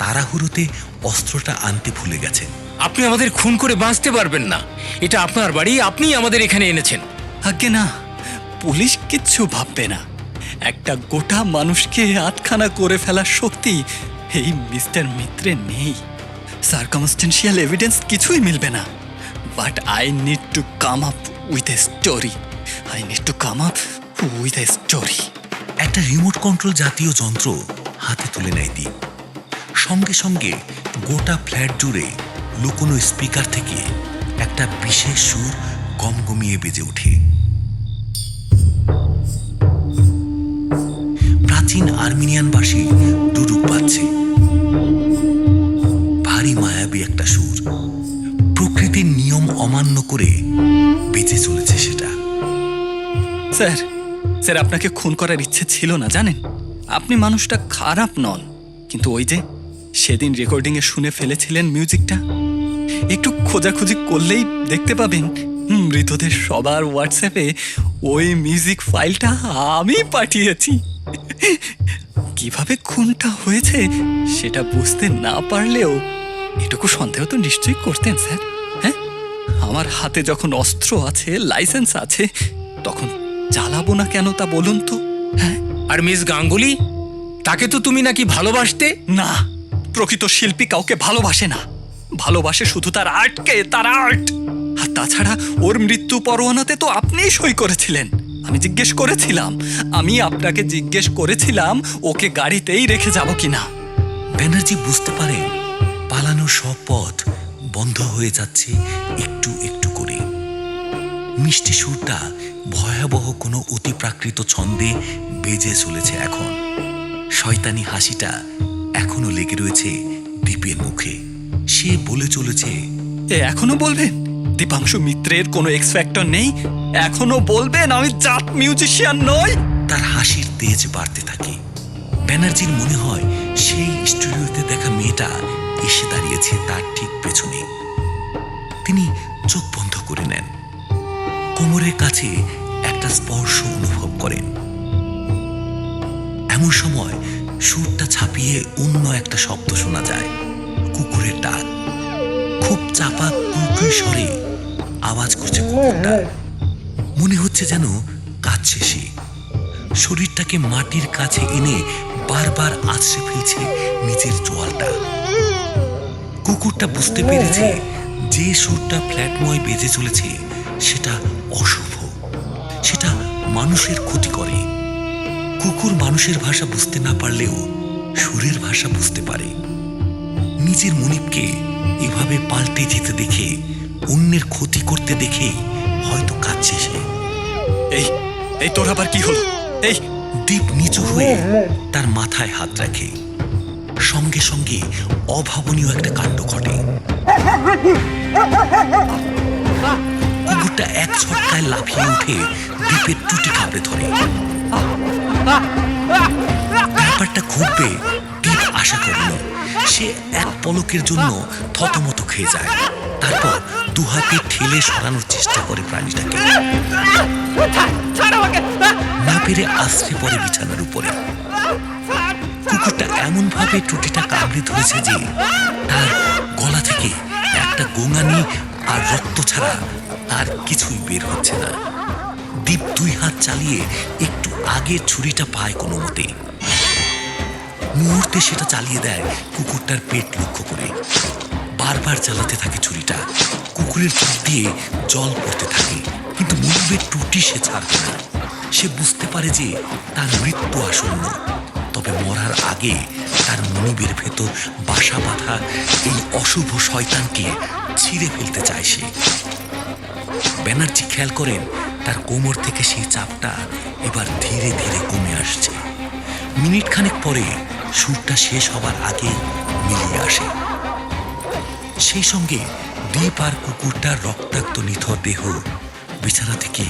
তাড়াহুড়োতে অস্ত্রটা আনতে ভুলে গেছেন। আপনি আমাদের খুন করে বাঁচতে পারবেন না। এটা আপনার বাড়ি, আপনিই আমাদের এখানে এনেছেন। আগে না, পুলিশ কিচ্ছু ভাববে না। একটা গোটা মানুষকে আটখানা করে ফেলার শক্তি এই মিস্টার মিত্রে নেই। সার্কামস্টেন্সিয়াল এভিডেন্স কিছুই মিলবে না। But I need to come up with a story. I need to come up with a story. একটা রিমোট কন্ট্রোল জাতীয় যন্ত্র হাতে তুলে নেয় দীপ। সঙ্গে সঙ্গে গোটা ফ্ল্যাট জুড়ে লুকোনো স্পিকার থেকে একটা বিশেষ সুর গমগমিয়ে বেজে ওঠে। প্রাচীন আর্মেনিয়ানবাসী দুরূপ পাচ্ছে। ভারী মায়াবী একটা সুর, প্রকৃতির নিয়ম অমান্য করে বেঁচে চলেছে সেটা। স্যার, স্যার, আপনাকে খুন করার ইচ্ছে ছিল না জানেন। আপনি মানুষটা খারাপ নন, কিন্তু ওই যে সেদিন রেকর্ডিংয়ে শুনে ফেলেছিলেন মিউজিকটা, একটু খোঁজাখুঁজি করলেই দেখতে পাবেন মৃতদের সবার হোয়াটসঅ্যাপে ওই মিউজিক ফাইলটা আমি পাঠিয়েছি। কিভাবে খুনটা হয়েছে সেটা বুঝতে না পারলেও এটুকু সন্দেহ তো নিশ্চয়ই করতেন স্যার। হ্যাঁ, আমার হাতে যখন অস্ত্র আছে, লাইসেন্স আছে, তখন চালাবো না কেন তা বলুন তো? হ্যাঁ, আর মিস গাঙ্গুলি, তাকে তো তুমি নাকি ভালোবাসতে? না, প্রকৃত শিল্পী কাউকে ভালোবাসে না, ভালোবাসে শুধু তার আর্টকে, তার আর্ট। আর তাছাড়া ওর মৃত্যু পরোয়ানাতে তো আপনিই সই করেছিলেন। আমি জিজ্ঞেস করেছিলাম, আমি আপনাকে জিজ্ঞেস করেছিলাম ওকে গাড়িতেই রেখে যাব কিনা। ব্যানার্জি বুঝতে পারেন পালানোর সব পথ বন্ধ হয়ে যাচ্ছে একটু একটু করে। মিষ্টি সুরটা ভয়াবহ কোনো অতিপ্রাকৃত ছন্দে বেজে চলেছে এখন। শয়তানি হাসিটা এখনো লেগে রয়েছে দীপের মুখে। সে বলে চলেছে, এখনো বলবেন দীপাংশু মিত্রের কোনো এক্স ফ্যাক্টর নেই? এখনো বলবেন আমি জাত মিউজিশিয়ান নই? তার হাসির তেজ বাড়তে থাকে। ব্যানার্জির মনে হয় সেই স্টুডিওতে দেখা মেয়েটা এসে দাঁড়িয়েছে তার ঠিক পেছনে। তিনি চোখ বন্ধ করে নেন। কোমরের কাছে একটা স্পর্শ অনুভব করেন। এমন সময় সুরটা ছাপিয়ে অন্য একটা শব্দ শোনা যায়, কুকুরের ডাক। খুব চাপা কুকুর স্বরে আওয়াজ করছে কুকুরটা। মনে হচ্ছে যেন কাঁদছে সে। শরীরটাকে মাটির কাছে এনে বারবার আছড়ে ফেলছে নিজের জোয়ালটা। কুকুরটা বুঝতে পেরেছে যে সুরটা ফ্ল্যাটময় বেজে চলেছে সেটা অশুভ, সেটা মানুষের ক্ষতি করে। কুকুর মানুষের ভাষা বুঝতে না পারলেও সুরের ভাষা বুঝতে পারে। নিজের মনিবকে এভাবে পাল্টে যেতে দেখে, অন্যের ক্ষতি করতে দেখে হয়তো কাঁদছে সে। এই এই তোর আবার কি হলো? এই দীপ নিচু হয়ে তার মাথায় হাত রাখে। সঙ্গে সঙ্গে অভাবনীয় একটা কাণ্ড ঘটে। কুকুরটা এক ছটকায় লাফিয়ে উঠে দীপের টুটি কামড়ে ধরে। ব্যাপারটা ঘটবে দীপ আশা করেনি। সে এক পলকের জন্য থতমত খেয়ে যায়। তারপর দুহাতে ঠেলে সরানোর চেষ্টা করে প্রাণীটাকে। না পেরে আশ্রে পড়ে বিছানার উপরে। কুকুরটা এমন ভাবে টুটিটা কামড়ে ধরেছে যে তার গলা থেকে একটা গোঙানি আর রক্ত ছাড়া আর কিছুই বের হচ্ছে না। দীপ দুই হাত চালিয়ে একটু আগে ছুরিটা পায় কোনো মতে। মুহূর্তে সেটা চালিয়ে দেয় কুকুরটার পেট লক্ষ্য করে। বারবার চালাতে থাকে ছুরিটা। কুকুরের চোখ দিয়ে জল পড়তে থাকে, কিন্তু মনিবের টুটি সে ছাড়বে না। সে বুঝতে পারে যে তার মৃত্যু আসন্ন, তবে মরার আগে তার মনিবের ভেতর বাসা বাঁধা এই অশুভ শয়তানকে ছিঁড়ে ফেলতে চায় সে। ব্যানার্জি খেয়াল করেন তার কোমর থেকে সেই চাপটা এবার ধীরে ধীরে কমে আসছে। মিনিট খানেক পরে সুরটা শেষ হবার আগে মিলিয়ে আসে। সেই সঙ্গে দ্বীপ আর কুকুরটার রক্তাক্ত নিথর দেহ বিছানা থেকে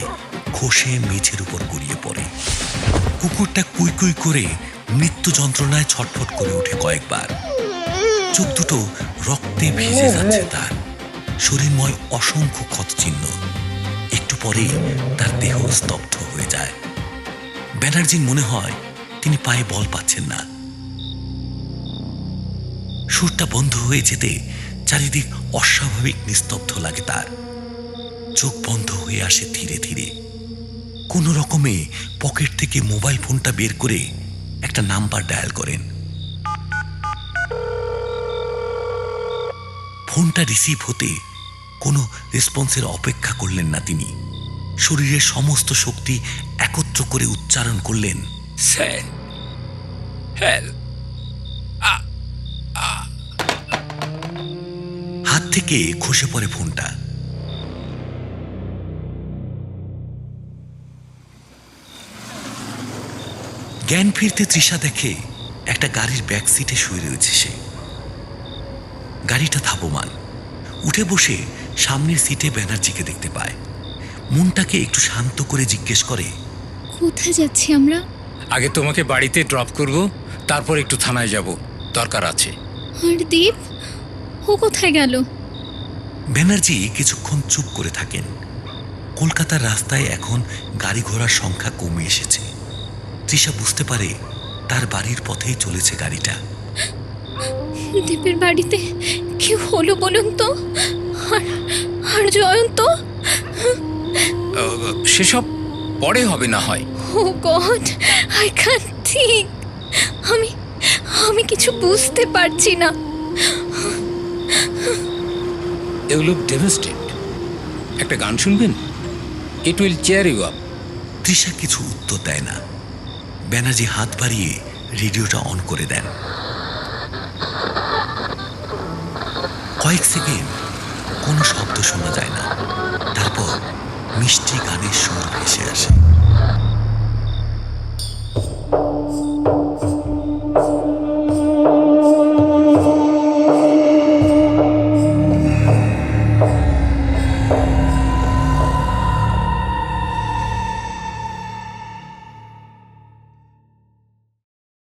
খসে মেঝের উপর গড়িয়ে পড়ে। কুকুরটা কুই কুই করে মৃত্যু যন্ত্রণায় ছটফট করে ওঠে কয়েকবার। চোখ দুটো রক্তে ভিজে যাচ্ছে তার, শরীরময় অসংখ্য ক্ষতচিহ্ন। একটু পরে তার দেহ স্তব্ধ হয়ে যায়। ব্যানার্জির মনে হয় তিনি পায়ে বল পাচ্ছেন না। সুরটা বন্ধ হয়ে যেতে চারিদিক অস্বাভাবিক নিস্তব্ধ লাগে তার। চোখ বন্ধ হয়ে আসে ধীরে ধীরে। কোনো রকমে পকেট থেকে মোবাইল ফোনটা বের করে একটা নাম্বার ডায়াল করেন। ফোনটা রিসিভ হতে কোনো রেসপন্সের অপেক্ষা করলেন না তিনি। শরীরের সমস্ত শক্তি একত্র করে উচ্চারণ করলেন, স্যার, হেল্প। হাত থেকে খসে পড়ে ফোনটা। জ্ঞান ফিরতে তৃষা দেখে একটা গাড়ির ব্যাক সিটে শুয়ে রয়েছে সে। গাড়িটা ধাবমান। উঠে বসে সামনের সিটে ব্যানার্জিকে দেখতে পায়। মনটাকে একটু শান্ত করে জিজ্ঞেস করে, কোথায় যাচ্ছি আমরা? আগে তোমাকে বাড়িতে ড্রপ করব, তারপর একটু থানায় যাব, দরকার আছে। আর দীপ, ও কোথায় গেল? ব্যানার্জি কিছুক্ষণ চুপ করে থাকেন। কলকাতার রাস্তায় এখন গাড়ি ঘোড়ার সংখ্যা কমে এসেছে। তৃষা বুঝতে পারে তার বাড়ির পথেই চলেছে গাড়িটা। দীপের বাড়িতে কি হলো বলুন তো? আর জয়ন্ত? সেসব পরে হবে না হয়। Oh God, I can't think. আমি কিছু বুঝতে পারছি না। You look devastated. একটা গান শুনবেন? It will cheer you up. Trisha কিছু উত্তর দেয় না। ব্যানার্জি হাত বাড়িয়ে রেডিওটা অন করে দেন। কয়েক সেকেন্ড কোনো শব্দ শোনা যায় না। তারপর মিষ্টি গানের সুর ভেসে আসে।